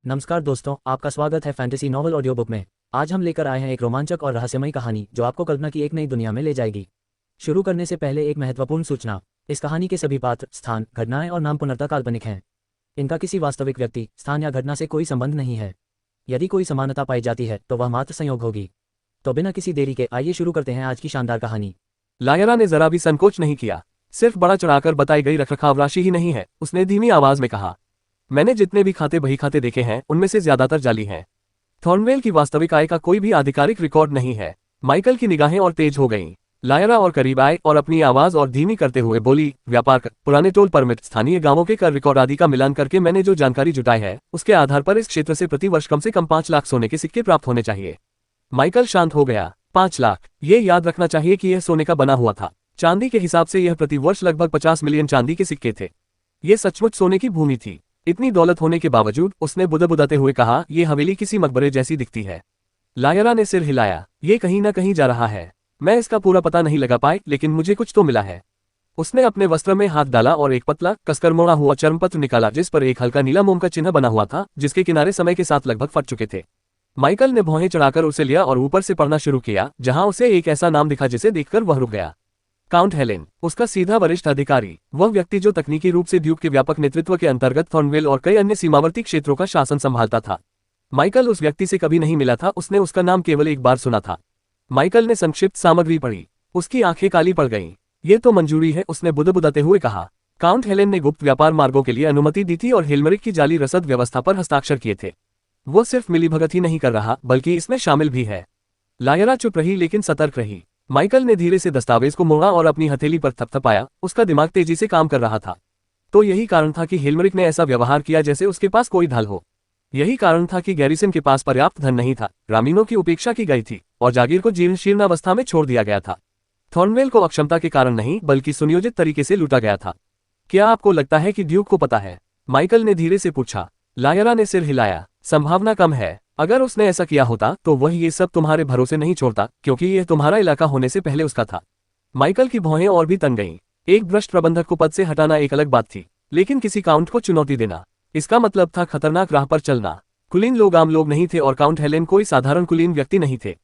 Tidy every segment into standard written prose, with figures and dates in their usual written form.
नमस्कार दोस्तों, आपका स्वागत है फैंटेसी नॉवल ऑडियो बुक में। आज हम लेकर आए हैं एक रोमांचक और रहस्यमयी कहानी जो आपको कल्पना की एक नई दुनिया में ले जाएगी। शुरू करने से पहले एक महत्वपूर्ण सूचना। इस कहानी के सभी पात्र, स्थान, घटनाएं और नाम पूर्णतः काल्पनिक हैं। इनका किसी वास्तविक व्यक्ति, स्थान या घटना से कोई संबंध नहीं है। यदि कोई समानता पाई जाती है तो वह मात्र संयोग होगी। तो बिना किसी देरी के आइए शुरू करते हैं आज की शानदार कहानी। लायरा ने जरा भी संकोच नहीं किया। सिर्फ बड़ा चढ़ाकर बताई गई रखरखाव राशि ही नहीं है, उसने धीमी आवाज में कहा। मैंने जितने भी खाते बही खाते देखे हैं उनमें से ज्यादातर जाली हैं। थॉर्नवेल की वास्तविक आय का कोई भी आधिकारिक रिकॉर्ड नहीं है। माइकल की निगाहें और तेज हो गईं। लायरा और करीब आए और अपनी आवाज और धीमी करते हुए बोली, व्यापार कर, पुराने टोल परमिट, स्थानीय गांवों के कर रिकॉर्ड आदि का मिलान करके मैंने जो जानकारी जुटाई है उसके आधार पर इस क्षेत्र से प्रति वर्ष कम से कम 5 लाख सोने के सिक्के प्राप्त होने चाहिए। माइकल शांत हो गया। 5 लाख, ये याद रखना चाहिए कि यह सोने का बना हुआ था। चांदी के हिसाब से यह प्रति वर्ष लगभग 50 मिलियन चांदी के सिक्के थे। ये सचमुच सोने की भूमि थी। इतनी दौलत होने के बावजूद उसने बुदबुदाते हुए कहा, यह हवेली किसी मकबरे जैसी दिखती है। लायरा ने सिर हिलाया। ये कहीं ना कहीं जा रहा है। मैं इसका पूरा पता नहीं लगा पाई, लेकिन मुझे कुछ तो मिला है। उसने अपने वस्त्र में हाथ डाला और एक पतला, कसकर मोड़ा हुआ चर्मपत्र निकाला जिस पर एक हल्का नीला मोम का चिन्ह बना हुआ था, जिसके किनारे समय के साथ लगभग फट चुके थे। माइकल ने भौहें चढ़ाकर उसे लिया और ऊपर से पढ़ना शुरू किया, जहां उसे एक ऐसा नाम दिखा जिसे देखकर वह रुक गया। काउंट हेलेन, उसका सीधा वरिष्ठ अधिकारी, वह व्यक्ति जो तकनीकी रूप से ड्यूक के व्यापक नेतृत्व के अंतर्गत थॉर्नवेल और कई अन्य सीमावर्ती क्षेत्रों का शासन संभालता था। माइकल उस व्यक्ति से कभी नहीं मिला था, उसने उसका नाम केवल एक बार सुना था। माइकल ने संक्षिप्त सामग्री पढ़ी। उसकी आंखें काली पड़ गईं। ये तो मंजूरी है, उसने बुदबुदाते हुए कहा। काउंट हेलेन ने गुप्त व्यापार मार्गों के लिए अनुमति दी थी और हिलमरिक की जाली रसद व्यवस्था पर हस्ताक्षर किए थे। वो सिर्फ मिलीभगत ही नहीं कर रहा, बल्कि इसमें शामिल भी है। लायरा चुप रही लेकिन सतर्क रही। माइकल ने धीरे से दस्तावेज को मोड़ा और अपनी हथेली पर थपथपाया। उसका दिमाग तेजी से काम कर रहा था। तो यही कारण था कि हिलमरिक ने ऐसा व्यवहार किया जैसे उसके पास कोई ढाल हो। यही कारण था कि गैरिसन के पास पर्याप्त धन नहीं था, ग्रामीणों की उपेक्षा की गई थी और जागीर को जीर्ण शीर्णावस्था में छोड़ दिया गया था। थॉर्नवेल को अक्षमता के कारण नहीं, बल्कि सुनियोजित तरीके से लूटा गया था। क्या आपको लगता है कि ड्यूक को पता है? माइकल ने धीरे से पूछा। लायरा ने सिर हिलाया। संभावना कम है। अगर उसने ऐसा किया होता तो वह ये सब तुम्हारे भरोसे नहीं छोड़ता, क्योंकि यह तुम्हारा इलाका होने से पहले उसका था। माइकल की भौहें और भी तन गईं। एक भ्रष्ट प्रबंधक को पद से हटाना एक अलग बात थी, लेकिन किसी काउंट को चुनौती देना, इसका मतलब था खतरनाक राह पर चलना। कुलीन लोग आम लोग नहीं थे और काउंट हेलेन कोई साधारण कुलीन व्यक्ति नहीं थे।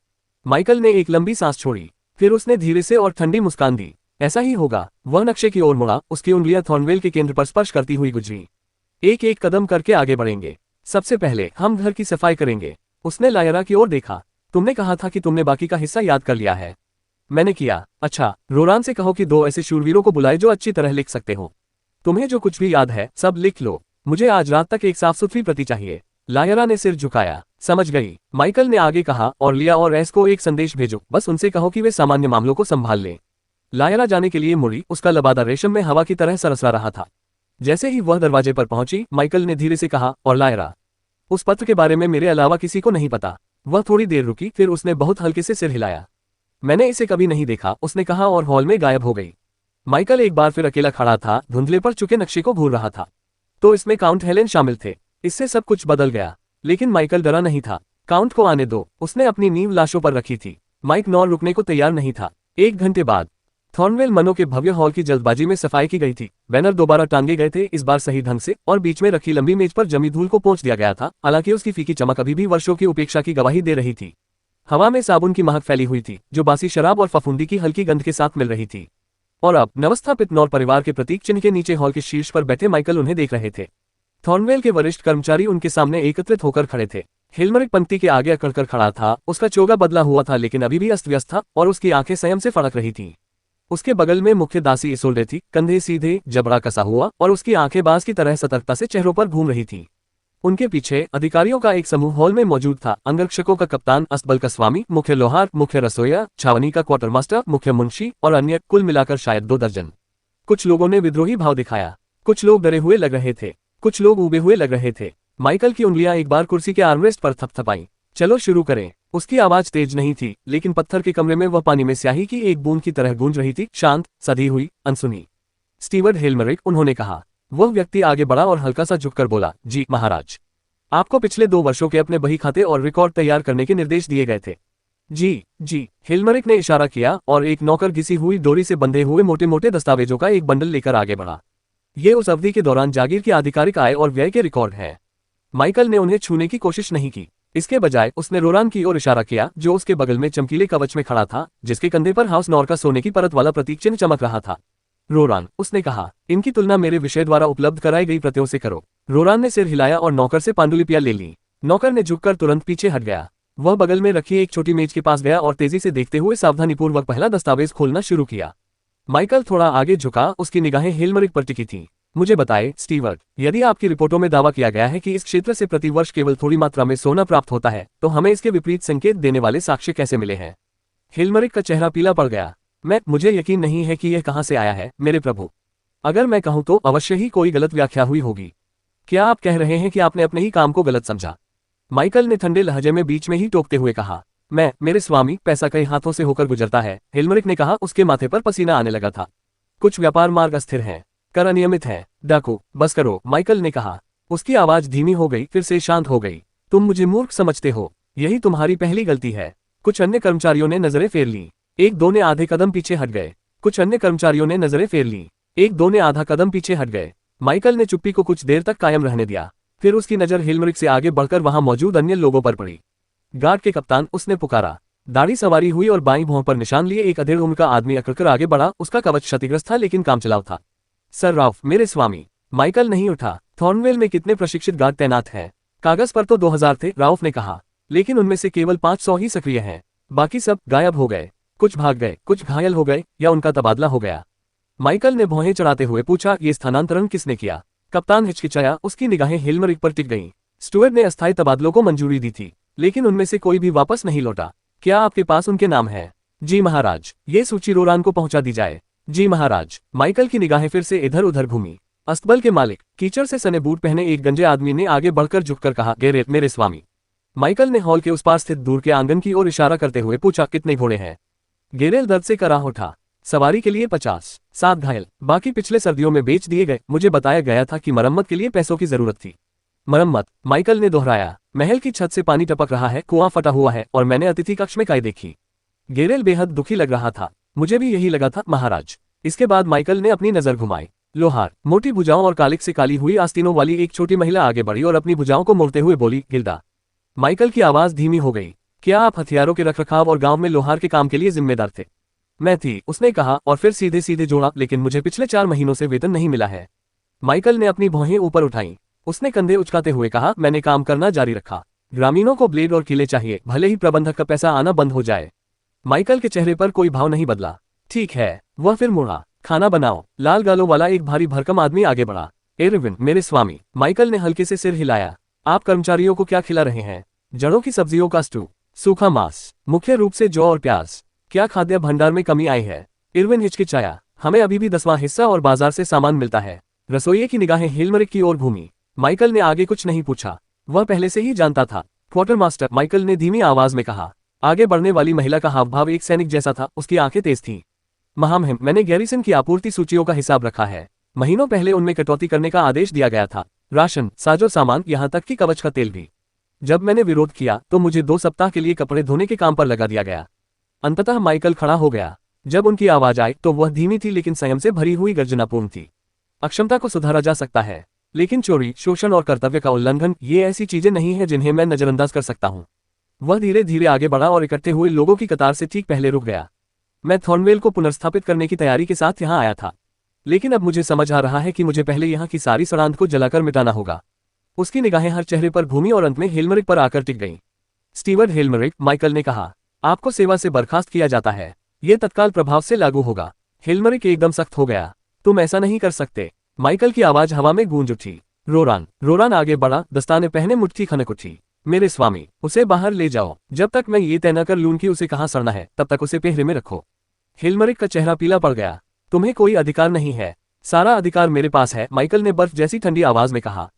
माइकल ने एक लंबी सांस छोड़ी। फिर उसने धीरे से और ठंडी मुस्कान दी। ऐसा ही होगा। वह नक्शे की ओर मुड़ा। उसकी उंगलियां थॉर्नवेल के केंद्र पर स्पर्श करती हुई गुजरी। एक एक कदम करके आगे बढ़ेंगे। सबसे पहले हम घर की सफाई करेंगे। उसने लायरा की ओर देखा। तुमने कहा था कि तुमने बाकी का हिस्सा याद कर लिया है। मैंने किया। अच्छा, रोरान से कहो कि 2 ऐसे शूरवीरों को बुलाए जो अच्छी तरह लिख सकते हो। तुम्हें जो कुछ भी याद है सब लिख लो। मुझे आज रात तक एक साफ सुथरी प्रति चाहिए। लायरा ने सिर झुकाया। समझ गई, माइकल ने आगे कहा, और लिया और एस को एक संदेश भेजो। बस उनसे कहो कि वे सामान्य मामलों को संभाल लें। लायरा जाने के लिए मुड़ी। उसका लबादा रेशम में हवा की तरह सरसरा रहा था। जैसे ही वह दरवाजे पर पहुंची, माइकल ने धीरे से कहा, और लायरा, उस पत्र के बारे में मेरे अलावा किसी को नहीं पता। वह थोड़ी देर रुकी, फिर उसने बहुत हल्के से सिर हिलाया। मैंने इसे कभी नहीं देखा, उसने कहा और हॉल में गायब हो गई। माइकल एक बार फिर अकेला खड़ा था, धुंधले पर चुके नक्शे को भूल रहा था। तो इसमें काउंट हेलेन शामिल थे। इससे सब कुछ बदल गया। लेकिन माइकल डरा नहीं था। काउंट को आने दो। उसने अपनी नींव लाशों पर रखी थी। माइक नॉर रुकने को तैयार नहीं था। 1 घंटे बाद थॉर्नवेल मनो के भव्य हॉल की जल्दबाजी में सफाई की गई थी। बैनर दोबारा टांगे गए थे, इस बार सही ढंग से, और बीच में रखी लंबी मेज पर जमी धूल को पोंछ दिया गया था। हालांकि उसकी फीकी चमक अभी भी वर्षों की उपेक्षा की गवाही दे रही थी। हवा में साबुन की महक फैली हुई थी, जो बासी शराब और फफूंदी की हल्की गंध के साथ मिल रही थी। और अब नवस्थापित नॉर परिवार के प्रतीक चिन्ह के नीचे हॉल के शीर्ष पर बैठे माइकल उन्हें देख रहे थे। थॉर्नवेल के वरिष्ठ कर्मचारी उनके सामने एकत्रित होकर खड़े थे। हिलमरिक पंक्ति के आगे अकड़कर खड़ा था। उसका चोगा बदला हुआ था, लेकिन अभी भी अस्त व्यस्त था, और उसकी आंखें संयम से फड़क रही थीं। उसके बगल में मुख्य दासी इसोल्डे थी, कंधे सीधे, जबड़ा कसा हुआ, और उसकी आंखें बाज की तरह सतर्कता से चेहरों पर घूम रही थीं। उनके पीछे अधिकारियों का एक समूह हॉल में मौजूद था। अंगरक्षकों का कप्तान, अस्तबल का स्वामी, मुख्य लोहार, मुख्य रसोईया, छावनी का क्वार्टर मास्टर, मुख्य मुंशी और अन्य, कुल मिलाकर शायद 2 दर्जन। कुछ लोगों ने विद्रोही भाव दिखाया। कुछ लोग डरे हुए लग रहे थे। कुछ लोग ऊबे हुए लग रहे थे। माइकल की उंगलियां एक बार कुर्सी के आर्मरेस्ट पर थपथपाईं। चलो शुरू करें। उसकी आवाज तेज नहीं थी, लेकिन पत्थर के कमरे में वह पानी में स्याही की एक बूंद की तरह गूंज रही थी, शांत, सधी हुई, अनसुनी। स्टीवर्ड हिलमरिक, उन्होंने कहा। वह व्यक्ति आगे बढ़ा और हल्का सा झुककर बोला, जी महाराज, आपको पिछले 2 वर्षों के अपने बही खाते और रिकॉर्ड तैयार करने के निर्देश दिए गए थे। जी। हिलमरिक ने इशारा किया और एक नौकर घिसी हुई डोरी से बंधे हुए मोटे मोटे दस्तावेजों का एक बंडल लेकर आगे बढ़ा। ये उस अवधि के दौरान जागीर की आधिकारिक आय और व्यय के रिकॉर्ड हैं। माइकल ने उन्हें छूने की कोशिश नहीं की। इसके बजाय उसने रोरान की ओर इशारा किया, जो उसके बगल में चमकीले कवच में खड़ा था, जिसके कंधे पर हाउस नॉर का सोने की परत वाला प्रतीक चिन्ह चमक रहा था। रोरान, उसने कहा, इनकी तुलना मेरे विषय द्वारा उपलब्ध कराई गई प्रतियों से करो। रोरान ने सिर हिलाया और नौकर से पांडुलिपियां ले ली। नौकर ने झुककर तुरंत पीछे हट गया। वह बगल में रखी एक छोटी मेज के पास गया और तेजी से देखते हुए सावधानीपूर्वक पहला दस्तावेज खोलना शुरू किया। माइकल थोड़ा आगे झुका, उसकी निगाहें हेलमरिक पर टिकी थीं। मुझे बताएं, स्टीवर्ट, यदि आपकी रिपोर्टों में दावा किया गया है कि इस क्षेत्र से प्रतिवर्ष केवल थोड़ी मात्रा में सोना प्राप्त होता है, तो हमें इसके विपरीत संकेत देने वाले साक्ष्य कैसे मिले हैं? हेलमरिक का चेहरा पीला पड़ गया। मुझे यकीन नहीं है कि यह कहां से आया है, मेरे प्रभु। अगर मैं कहूं तो अवश्य ही कोई गलत व्याख्या हुई होगी। क्या आप कह रहे हैं कि आपने अपने ही काम को गलत समझा? माइकल ने ठंडे लहजे में बीच में ही टोकते हुए कहा। मेरे स्वामी, पैसा कई हाथों से होकर गुजरता है, हेलमरिक ने कहा। उसके माथे पर पसीना आने लगा था। कुछ व्यापार मार्ग अस्थिर हैं, कर अनियमित है। डाकू, बस करो, माइकल ने कहा। उसकी आवाज धीमी हो गई, फिर से शांत हो गई। तुम मुझे मूर्ख समझते हो, यही तुम्हारी पहली गलती है। कुछ अन्य कर्मचारियों ने नजरें फेर ली। एक दो ने आधे कदम पीछे हट गए। कुछ अन्य कर्मचारियों ने नजरें फेर ली। एक दो ने आधा कदम पीछे हट गए। माइकल ने चुप्पी को कुछ देर तक कायम रहने दिया। फिर उसकी नजर हेलमरिक से आगे बढ़कर वहां मौजूद अन्य लोगों पर पड़ी। गार्ड के कप्तान, उसने पुकारा। दाढ़ी सवारी हुई और बाईं भौं पर निशान लिए एक अधेड़ उम्र का आदमी अकड़कर आगे बढ़ा। उसका कवच क्षतिग्रस्त था लेकिन कामचलाऊ था। सर राउफ, मेरे स्वामी। माइकल नहीं उठा। थॉर्नवेल में कितने प्रशिक्षित गार्ड तैनात हैं? कागज पर तो 2000 थे, राउफ ने कहा, लेकिन उनमें से केवल 500 ही सक्रिय हैं। बाकी सब गायब हो गए। कुछ भाग गए, कुछ घायल हो गए, या उनका तबादला हो गया। माइकल ने भौहें चढ़ाते हुए पूछा, ये स्थानांतरण किसने किया? कप्तान हिचकिचाया, उसकी निगाहें हेलमरिक पर टिक गईं। स्टुअर्ट ने अस्थायी तबादलों को मंजूरी दी थी, लेकिन उनमें से कोई भी वापस नहीं लौटा। क्या आपके पास उनके नाम हैं? जी महाराज। ये सूची रोरान को पहुंचा दी जाए। जी महाराज। माइकल की निगाहें फिर से इधर उधर घूमी। अस्तबल के मालिक, कीचड़ से सने बूट पहने एक गंजे आदमी ने आगे बढ़कर झुककर कहा, गेरेट, मेरे स्वामी। माइकल ने हॉल के उस पार स्थित दूर के आंगन की ओर इशारा करते हुए पूछा, कितने घोड़े हैं? गेरेल दर्द से कराह उठा। सवारी के लिए 50, 7 घायल, बाकी पिछले सर्दियों में बेच दिए गए। मुझे बताया गया था कि मरम्मत के लिए पैसों की जरूरत थी। मरम्मत, माइकल ने दोहराया। महल की छत से पानी टपक रहा है, कुआं फटा हुआ है, और मैंने अतिथि कक्ष में काई देखी। गेरेल बेहद दुखी लग रहा था। मुझे भी यही लगा था, महाराज। इसके बाद माइकल ने अपनी नजर घुमाई। लोहार, मोटी भुजाओं और कालिक से काली हुई आस्तीनों वाली एक छोटी महिला आगे बढ़ी और अपनी भुजाओं को मोड़ते हुए बोली, गिल्डा। माइकल की आवाज धीमी हो गई। क्या आप हथियारों के रखरखाव और गांव में लोहार के काम के लिए जिम्मेदार थे? मैं थी, उसने कहा, और फिर सीधे सीधे जोड़ा, लेकिन मुझे पिछले 4 महीनों से वेतन नहीं मिला है। माइकल ने अपनी भौहें ऊपर उठाई। उसने कंधे उचकाते हुए कहा, मैंने काम करना जारी रखा। ग्रामीणों को ब्लेड और किले चाहिए, भले ही प्रबंधक का पैसा आना बंद हो जाए। माइकल के चेहरे पर कोई भाव नहीं बदला। ठीक है, वह फिर मुड़ा। खाना बनाओ। लाल गालों वाला एक भारी भरकम आदमी आगे बढ़ा। एरविन, मेरे स्वामी। माइकल ने हल्के से सिर हिलाया। आप कर्मचारियों को क्या खिला रहे हैं? जड़ों की सब्जियों का स्टू, सूखा मांस, मुख्य रूप से जौ और प्याज। क्या खाद्य भंडार में कमी आई है? इरविन हिचकिचाया। हमें अभी भी 10वां हिस्सा और बाजार से सामान मिलता है। रसोइये की निगाहें हेलमरिक की ओर घूमी। माइकल ने आगे कुछ नहीं पूछा। वह पहले से ही जानता था। क्वार्टर मास्टर, माइकल ने धीमी आवाज में कहा। आगे बढ़ने वाली महिला का हावभाव एक सैनिक जैसा था, उसकी आंखें तेज थीं। महामहिम, मैंने गैरिसन की आपूर्ति सूचियों का हिसाब रखा है। महीनों पहले उनमें कटौती करने का आदेश दिया गया था। राशन, साजो सामान, यहाँ तक कि कवच का तेल भी। जब मैंने विरोध किया तो मुझे 2 सप्ताह के लिए कपड़े धोने के काम पर लगा दिया गया। अंततः माइकल खड़ा हो गया। जब उनकी आवाज आई तो वह धीमी थी लेकिन संयम से भरी हुई गर्जनापूर्ण थी। अक्षमता को सुधारा जा सकता है, लेकिन चोरी, शोषण और कर्तव्य का उल्लंघन, ये ऐसी चीजें नहीं है जिन्हें मैं नजरअंदाज कर सकता हूँ। वह धीरे धीरे आगे बढ़ा और इकट्ठे हुए लोगों की कतार से ठीक पहले रुक गया। मैं थॉर्नवेल को पुनर्स्थापित करने की तैयारी के साथ यहाँ आया था, लेकिन अब मुझे समझ आ रहा है कि मुझे पहले यहाँ की सारी सड़ांध को जलाकर मिटाना होगा। उसकी निगाहें हर चेहरे पर घूमी और अंत में हेलमरिक पर आकर टिक गईं। स्टीवर्ट हेलमरिक, माइकल ने कहा, आपको सेवा से बर्खास्त किया जाता है। यह तत्काल प्रभाव से लागू होगा। हेलमरिक एकदम सख्त हो गया। तुम ऐसा नहीं कर सकते। माइकल की आवाज हवा में गूंज उठी। रोरान आगे बढ़ा, दस्ताने पहने मुट्ठी खनक उठी। मेरे स्वामी, उसे बाहर ले जाओ। जब तक मैं ये तय न कर लूं कि उसे कहाँ सड़ना है, तब तक उसे पहरे में रखो। हेलमरिक का चेहरा पीला पड़ गया। तुम्हें कोई अधिकार नहीं है। सारा अधिकार मेरे पास है, माइकल ने बर्फ जैसी ठंडी आवाज में कहा।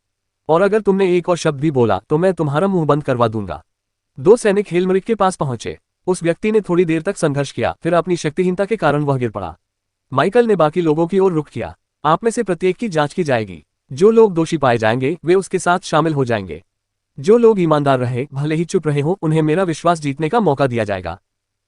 और अगर तुमने एक और शब्द भी बोला तो मैं तुम्हारा मुंह बंद करवा दूंगा। 2 सैनिक हेलमरिक के पास पहुंचे। उस व्यक्ति ने थोड़ी देर तक संघर्ष किया, फिर अपनी शक्तिहीनता के कारण वह गिर पड़ा। माइकल ने बाकी लोगों की ओर रुख किया। आप में से प्रत्येक की जांच की जाएगी। जो लोग दोषी पाए जाएंगे वे उसके साथ शामिल हो जाएंगे। जो लोग ईमानदार रहे, भले ही चुप रहे हों, उन्हें मेरा विश्वास जीतने का मौका दिया जाएगा।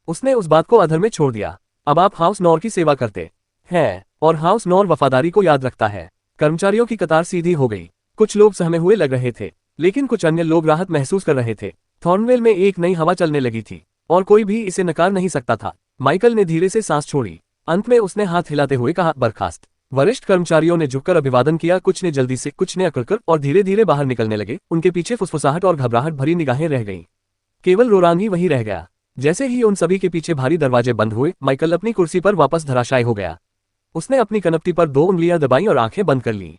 उसने उस बात को अधर में छोड़ दिया। अब आप हाउस नॉर की सेवा करते हैं, और हाउस नॉर वफादारी को याद रखता है। कर्मचारियों की कतार सीधी हो गई। कुछ लोग सहमे हुए लग रहे थे। लेकिन कुछ अन्य लोग राहत महसूस कर रहे थे। थॉर्नवेल में एक नई हवा चलने लगी थी और कोई भी इसे नकार नहीं सकता था। माइकल ने धीरे से सांस छोड़ी। अंत में उसने हाथ हिलाते हुए कहा, बर्खास्त। वरिष्ठ कर्मचारियों ने झुककर अभिवादन किया, कुछ ने जल्दी से, कुछ ने अकड़कर और धीरे धीरे बाहर निकलने लगे। उनके पीछे फुसफुसाहट और घबराहट भरी निगाहें रह गईं। केवल रोरान ही वहीं रह गया। जैसे ही उन सभी के पीछे भारी दरवाजे बंद हुए, माइकल अपनी कुर्सी पर वापस धराशायी हो गया। उसने अपनी कनपटी पर 2 उंगलियां दबाई और आंखें बंद कर लीं।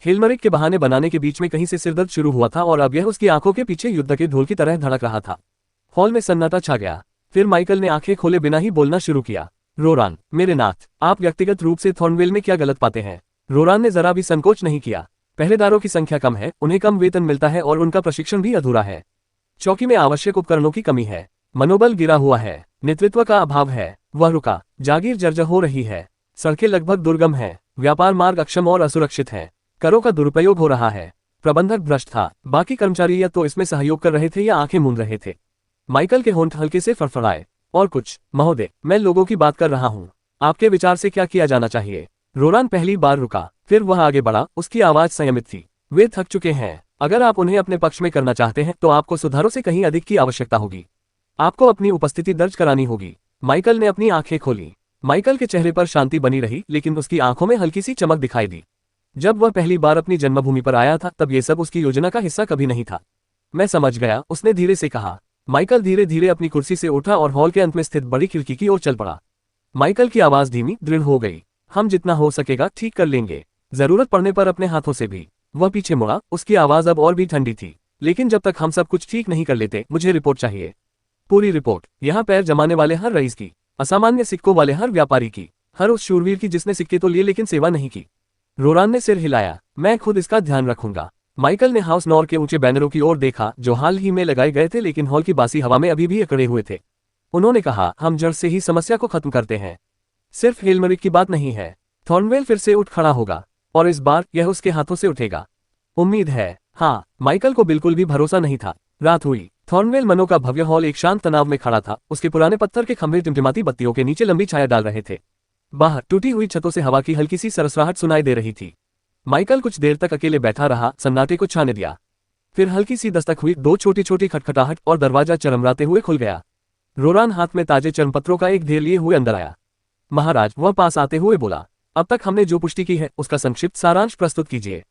हिलमरिक के बहाने बनाने के बीच में कहीं से सिरदर्द शुरू हुआ था और अब यह उसकी आंखों के पीछे युद्ध के ढोल की तरह धड़क रहा था। हॉल में सन्नाटा छा गया। फिर माइकल ने आंखें खोले बिना ही बोलना शुरू किया, रोरान, मेरे नाथ, आप व्यक्तिगत रूप से थॉर्नवेल में क्या गलत पाते हैं? रोरान ने जरा भी संकोच नहीं किया। पहरेदारों की संख्या कम है, उन्हें कम वेतन मिलता है और उनका प्रशिक्षण भी अधूरा है। चौकी में आवश्यक उपकरणों की कमी है, मनोबल गिरा हुआ है, नेतृत्व का अभाव है। वह रुका। जागीर जर्जर हो रही है, सड़कें लगभग दुर्गम हैं, व्यापार मार्ग अक्षम और असुरक्षित हैं, करों का दुरुपयोग हो रहा है, प्रबंधक भ्रष्ट था, बाकी कर्मचारी या तो इसमें सहयोग कर रहे थे या आंखें मूंद रहे थे। माइकल के होंठ हल्के से फड़फड़ाए। और कुछ, महोदय, मैं लोगों की बात कर रहा हूँ। आपके विचार से क्या किया जाना चाहिए? रोरान पहली बार रुका, फिर वह आगे बढ़ा। उसकी आवाज संयमित थी। वे थक चुके हैं। अगर आप उन्हें अपने पक्ष में करना चाहते हैं तो आपको सुधारों से कहीं अधिक की आवश्यकता होगी। आपको अपनी उपस्थिति दर्ज करानी होगी। माइकल ने अपनी आंखें खोली। माइकल के चेहरे पर शांति बनी रही, लेकिन उसकी आंखों में हल्की सी चमक दिखाई दी। जब वह पहली बार अपनी जन्मभूमि पर आया था तब ये सब उसकी योजना का हिस्सा कभी नहीं था। मैं समझ गया, उसने धीरे से कहा। माइकल धीरे धीरे अपनी कुर्सी से उठा और हॉल के अंत में स्थित बड़ी खिड़की की ओर चल पड़ा। माइकल की आवाज धीमी, दृढ़ हो गई। हम जितना हो सकेगा ठीक कर लेंगे, जरूरत पड़ने पर अपने हाथों से भी। वह पीछे मुड़ा। उसकी आवाज अब और भी ठंडी थी। लेकिन जब तक हम सब कुछ ठीक नहीं कर लेते, मुझे रिपोर्ट चाहिए। पूरी रिपोर्ट। यहाँ पैर जमाने वाले हर रईस की, असामान्य सिक्कों वाले हर व्यापारी की, हर उस शूरवीर की जिसने सिक्के तो लिए लेकिन सेवा नहीं की। रोरान ने सिर हिलाया। मैं खुद इसका ध्यान रखूंगा। माइकल ने हाउस नॉर के ऊंचे बैनरों की ओर देखा जो हाल ही में लगाए गए थे लेकिन हॉल की बासी हवा में अभी भी अकड़े हुए थे। उन्होंने कहा, हम जड़ से ही समस्या को खत्म करते हैं। सिर्फ हिलमरिक की बात नहीं है। थॉर्नवेल फिर से उठ खड़ा होगा और इस बार यह उसके हाथों से उठेगा। उम्मीद है। हाँ, माइकल को बिल्कुल भी भरोसा नहीं था। रात हुई। थॉर्नवेल मनो का भव्य हॉल एक शांत तनाव में खड़ा था। उसके पुराने पत्थर के खंभे टिमटिमाती बत्तियों के नीचे लंबी छाया डाल रहे थे। बाहर टूटी हुई छतों से हवा की हल्की सी सरसराहट सुनाई दे रही थी। माइकल कुछ देर तक अकेले बैठा रहा, सन्नाटे को छाने दिया। फिर हल्की सी दस्तक हुई, 2 छोटी छोटी खटखटाहट और दरवाजा चरमराते हुए खुल गया। रोरान हाथ में ताजे चर्मपत्रों का एक ढेर लिए हुए अंदर आया। महाराज, वह पास आते हुए बोला, अब तक हमने जो पुष्टि की है उसका संक्षिप्त सारांश प्रस्तुत कीजिए।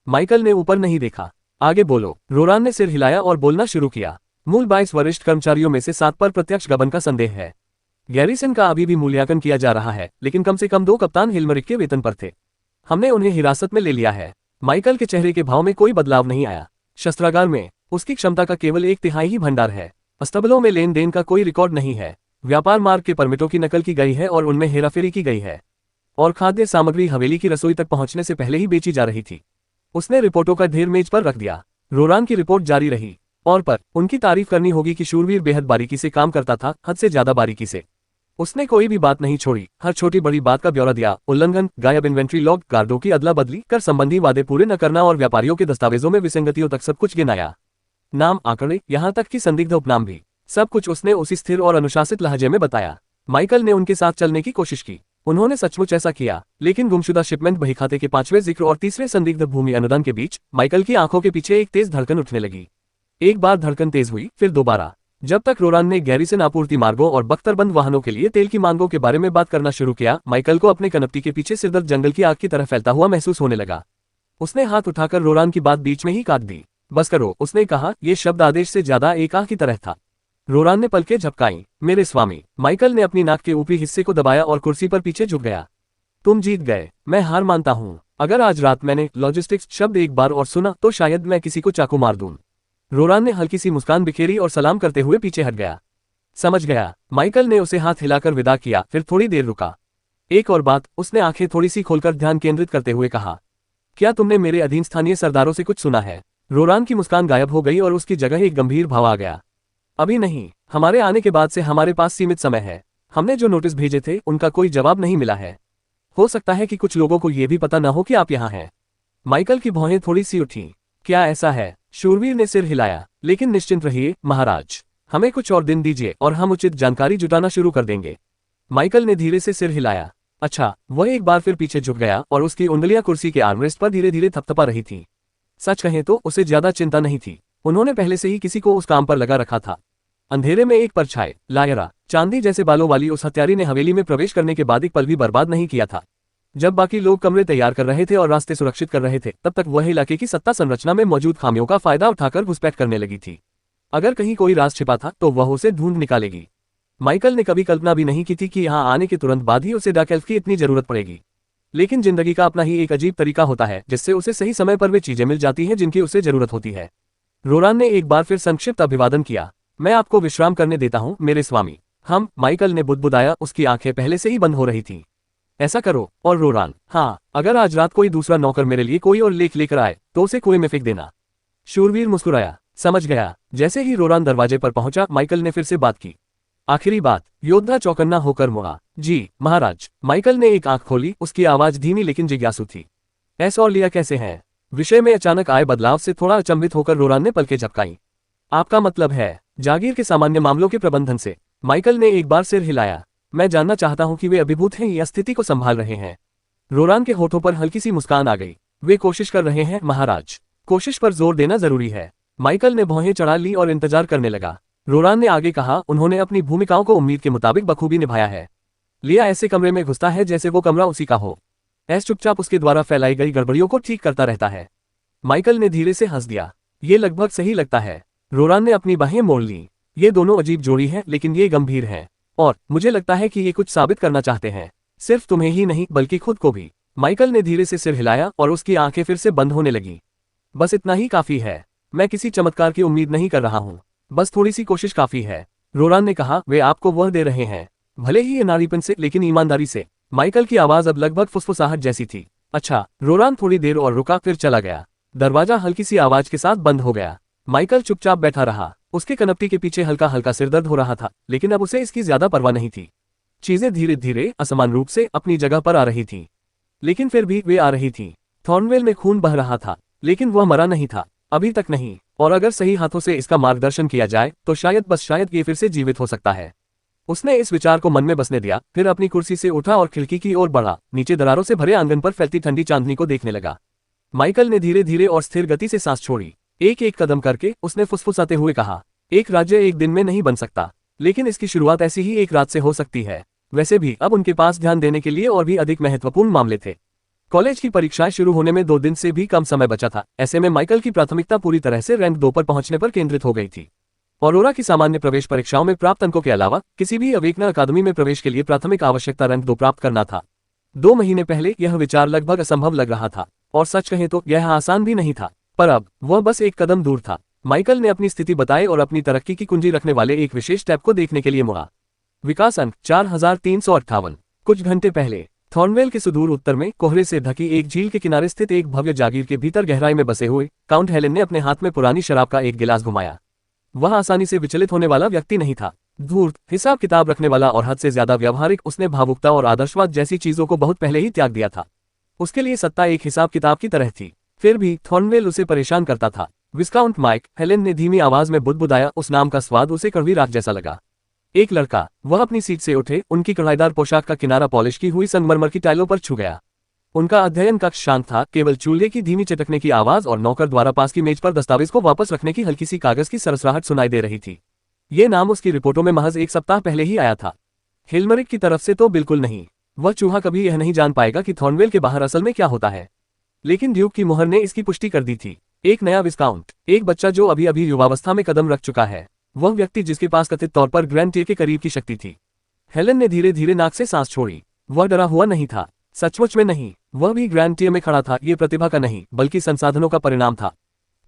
माइकल ने ऊपर नहीं देखा। आगे बोलो। रोरान ने सिर हिलाया और बोलना शुरू किया। मूल 22 वरिष्ठ कर्मचारियों में से 7 पर प्रत्यक्ष गबन का संदेह है। गैरिसन का अभी भी मूल्यांकन किया जा रहा है, लेकिन कम से कम 2 कप्तान हिलमरिक के वेतन पर थे। हमने उन्हें हिरासत में ले लिया है। माइकल के चेहरे के भाव में कोई बदलाव नहीं आया। शस्त्रागार में उसकी क्षमता का केवल 1/3 ही भंडार है। अस्तबलों में लेन देन का कोई रिकॉर्ड नहीं है। व्यापार मार्ग के परमिटों की नकल की गई है और उनमें हेराफेरी की गई है। और खाद्य सामग्री हवेली की रसोई तक पहुंचने से पहले ही बेची जा रही थी। उसने रिपोर्टों का ढेर मेज पर रख दिया। रोरान की रिपोर्ट जारी रही। और पर उनकी तारीफ करनी होगी कि शूरवीर बेहद बारीकी से काम करता था, हद से ज्यादा बारीकी से। उसने कोई भी बात नहीं छोड़ी, हर छोटी बड़ी बात का ब्यौरा दिया। उल्लंघन, गायब इन्वेंट्री लॉग, गार्डों की अदला बदली, कर संबंधी वादे पूरे न करना और व्यापारियों के दस्तावेजों में विसंगतियों तक सब कुछ गिनाया। नाम, आंकड़े, यहाँ तक कि संदिग्ध उपनाम भी। सब कुछ उसने उसी स्थिर और अनुशासित लहजे में बताया। माइकल ने उनके साथ चलने की कोशिश की। उन्होंने सचमुच ऐसा किया, लेकिन गुमशुदा शिपमेंट बहीखाते के 5वें जिक्र और 3रे संदिग्ध भूमि अनुदान के बीच माइकल की आंखों के पीछे एक तेज धड़कन उठने लगी। एक बार धड़कन तेज हुई, फिर दोबारा। जब तक रोरान ने गैरिसन आपूर्ति मार्गों और बख्तरबंद वाहनों के लिए तेल की मांगों के बारे में बात करना शुरू किया, माइकल को अपने कनपटी के पीछे सिरदर्द जंगल की आग की तरह फैलता हुआ महसूस होने लगा। उसने हाथ उठाकर रोरान की बात बीच में ही काट दी। बस करो, उसने कहा। यह शब्द आदेश से ज्यादा एक आह की तरह था। रोरान ने पलकें झपकाईं। मेरे स्वामी। माइकल ने अपनी नाक के ऊपरी हिस्से को दबाया और कुर्सी पर पीछे झुक गया। तुम जीत गए। मैं हार मानता हूँ। अगर आज रात मैंने लॉजिस्टिक्स शब्द एक बार और सुना तो शायद मैं किसी को चाकू मार दूं। रोरान ने हल्की सी मुस्कान बिखेरी और सलाम करते हुए पीछे हट गया। समझ गया। माइकल ने उसे हाथ हिलाकर विदा किया, फिर थोड़ी देर रुका। एक और बात, उसने आंखें थोड़ी सी खोलकर ध्यान केंद्रित करते हुए कहा, क्या तुमने मेरे अधीन स्थानीय सरदारों से कुछ सुना है? रोरान की मुस्कान गायब हो गई और उसकी जगह एक गंभीर भाव आ गया। अभी नहीं। हमारे आने के बाद से हमारे पास सीमित समय है। हमने जो नोटिस भेजे थे उनका कोई जवाब नहीं मिला है। हो सकता है कि कुछ लोगों को यह भी पता न हो कि आप यहाँ हैं। माइकल की भौहें थोड़ी सी उठी। क्या ऐसा है? शूरवीर ने सिर हिलाया। लेकिन निश्चिंत रहिए महाराज, हमें कुछ और दिन दीजिए और हम उचित जानकारी जुटाना शुरू कर देंगे। माइकल ने धीरे से सिर हिलाया। अच्छा। वह एक बार फिर पीछे झुक गया और उसकी उंगलियां कुर्सी के आर्मरेस्ट पर धीरे धीरे थपथपा रही थीं। सच कहें तो उसे ज्यादा चिंता नहीं थी, उन्होंने पहले से ही किसी को उस काम पर लगा रखा था। अंधेरे में एक परछाई, लायरा, चांदी जैसे बालों वाली उस हत्यारी ने हवेली में प्रवेश करने के बाद एक पल भी बर्बाद नहीं किया था। जब बाकी लोग कमरे तैयार कर रहे थे और रास्ते सुरक्षित कर रहे थे, तब तक वह इलाके की सत्ता संरचना में मौजूद खामियों का फायदा उठाकर घुसपैठ करने लगी थी। अगर कहीं कोई राज छिपा था तो वह उसे ढूंढ निकालेगी। माइकल ने कभी कल्पना भी नहीं की थी कि यहाँ आने के तुरंत बाद ही उसे डार्क एल्फ की इतनी जरूरत पड़ेगी। लेकिन जिंदगी का अपना ही एक अजीब तरीका होता है जिससे उसे सही समय पर वे चीजें मिल जाती हैं जिनकी उसे जरूरत होती है। रोरान ने एक बार फिर संक्षिप्त अभिवादन किया। मैं आपको विश्राम करने देता हूँ मेरे स्वामी। हम, माइकल ने बुदबुदाया, उसकी आंखें पहले से ही बंद हो रही थीं। ऐसा करो। और रोरान, हाँ, अगर आज रात कोई दूसरा नौकर मेरे लिए कोई और लेख लेकर आए तो उसे कुएं में फेंक देना। शूरवीर मुस्कुराया। समझ गया। जैसे ही रोरान दरवाजे पर पहुंचा, माइकल ने फिर से बात की। आखिरी बात। योद्धा चौकन्ना होकर मुड़ा। जी महाराज। माइकल ने एक आंख खोली, उसकी आवाज धीमी लेकिन जिज्ञासु थी। एस और लिया कैसे हैं? विषय में अचानक आए बदलाव से थोड़ा अचंभित होकर रोरान ने पलकें झपकाईं। आपका मतलब है? जागीर के सामान्य मामलों के प्रबंधन से। माइकल ने एक बार सिर हिलाया। मैं जानना चाहता हूं कि वे अभिभूत हैं या स्थिति को संभाल रहे हैं। रोरान के होठों पर हल्की सी मुस्कान आ गई। वे कोशिश कर रहे हैं महाराज। कोशिश पर जोर देना जरूरी है। माइकल ने भौहें चढ़ा ली और इंतजार करने लगा। रोरान ने आगे कहा, उन्होंने अपनी भूमिकाओं को उम्मीद के मुताबिक बखूबी निभाया है। लिया ऐसे कमरे में घुसता है जैसे वो कमरा उसी का हो। एस चुपचाप उसके द्वारा फैलाई गई गड़बड़ियों को ठीक करता रहता है। माइकल ने धीरे से हंस दिया। ये लगभग सही लगता है। रोरान ने अपनी बाहें मोड़ ली। ये दोनों अजीब जोड़ी हैं, लेकिन ये गंभीर हैं। और मुझे लगता है कि ये कुछ साबित करना चाहते हैं, सिर्फ तुम्हें ही नहीं बल्कि खुद को भी। माइकल ने धीरे से सिर हिलाया और उसकी आंखें फिर से बंद होने लगी। बस इतना ही काफी है। मैं किसी चमत्कार की उम्मीद नहीं कर रहा हूँ, बस थोड़ी सी कोशिश काफी है। रोरान ने कहा, वे आपको वह दे रहे हैं, भले ही ये नारीपन से लेकिन ईमानदारी से। माइकल की आवाज अब लगभग फुसफुसाहट जैसी थी। अच्छा। रोरान थोड़ी देर और रुका, फिर चला गया। दरवाजा हल्की सी आवाज के साथ बंद हो गया। माइकल चुपचाप बैठा रहा। उसके कनपटी के पीछे हल्का हल्का सिरदर्द हो रहा था, लेकिन अब उसे इसकी ज्यादा परवाह नहीं थी। चीजें धीरे धीरे असमान रूप से अपनी जगह पर आ रही थीं, लेकिन फिर भी वे आ रही थीं। थॉर्नवेल में खून बह रहा था, लेकिन वह मरा नहीं था, अभी तक नहीं। और अगर सही हाथों से इसका मार्गदर्शन किया जाए तो शायद, बस शायद, ये फिर से जीवित हो सकता है। उसने इस विचार को मन में बसने दिया, फिर अपनी कुर्सी से उठा और खिड़की की ओर बढ़ा। नीचे दरारों से भरे आंगन पर फैलती ठंडी चांदनी को देखने लगा। माइकल ने धीरे धीरे और स्थिर गति से सांस छोड़ी। एक एक कदम करके उसने फुसफुसाते हुए कहा, एक राज्य एक दिन में नहीं बन सकता, लेकिन इसकी शुरुआत ऐसी ही एक रात से हो सकती है। वैसे भी अब उनके पास ध्यान देने के लिए और भी अधिक महत्वपूर्ण मामले थे। कॉलेज की परीक्षाएं शुरू होने में 2 दिन से भी कम समय बचा था। ऐसे में माइकल की प्राथमिकता पूरी तरह से रैंक 2 पर पहुंचने पर केंद्रित हो गई थी। ऑरोरा की सामान्य प्रवेश परीक्षाओं में प्राप्त अंकों के अलावा किसी भी अवेकना अकादमी में प्रवेश के लिए प्राथमिक आवश्यकता रैंक 2 प्राप्त करना था। 2 महीने पहले यह विचार लगभग असंभव लग रहा था, और सच कहें तो यह आसान भी नहीं था। पर अब वह बस एक कदम दूर था। माइकल ने अपनी स्थिति बताई और अपनी तरक्की की कुंजी रखने वाले एक विशेष टैब को देखने के लिए मुड़ा। विकास अंक 4358। कुछ घंटे पहले थॉर्नवेल के सुदूर उत्तर में कोहरे से ढकी एक झील के किनारे स्थित एक भव्य जागीर के भीतर गहराई में बसे हुए काउंट हेलेन ने अपने हाथ में पुरानी शराब का एक गिलास घुमाया। वह आसानी से विचलित होने वाला व्यक्ति नहीं था। धूर्त, हिसाब किताब रखने वाला और हद से ज्यादा व्यावहारिक, उसने भावुकता और आदर्शवाद जैसी चीजों को बहुत पहले ही त्याग दिया था। उसके लिए सत्ता एक हिसाब किताब की तरह थी। फिर भी थॉर्नवेल उसे परेशान करता था। विस्काउंट माइक, हेलेन ने धीमी आवाज में बुदबुदाया। उस नाम का स्वाद उसे कड़वी राख जैसा लगा। एक लड़का। वह अपनी सीट से उठे, उनकी कढ़ाईदार पोशाक का किनारा पॉलिश की हुई संगमरमर की टाइलों पर छू गया। उनका अध्ययन कक्ष शांत था, केवल चूल्हे की धीमी चटकने की आवाज और नौकर द्वारा पास की मेज पर दस्तावेज को वापस रखने की हल्की सी कागज की सरसराहट सुनाई दे रही थी। ये नाम उसकी रिपोर्टों में महज 1 सप्ताह पहले ही आया था। हिलमरिक की तरफ से तो बिल्कुल नहीं। वह चूहा कभी यह नहीं जान पाएगा कि थॉर्नवेल के बाहर असल में क्या होता है। लेकिन ड्यूक की मुहर ने इसकी पुष्टि कर दी थी। एक नया विस्काउंट, एक बच्चा जो अभी अभी युवावस्था में कदम रख चुका है। वह व्यक्ति जिसके पास कथित तौर पर ग्रैंड टियर के करीब की शक्ति थी। हेलेन ने धीरे धीरे नाक से सांस छोड़ी। वह डरा हुआ नहीं था, सचमुच में नहीं। वह भी ग्रैंड टियर में खड़ा था। ये प्रतिभा का नहीं, बल्कि संसाधनों का परिणाम था।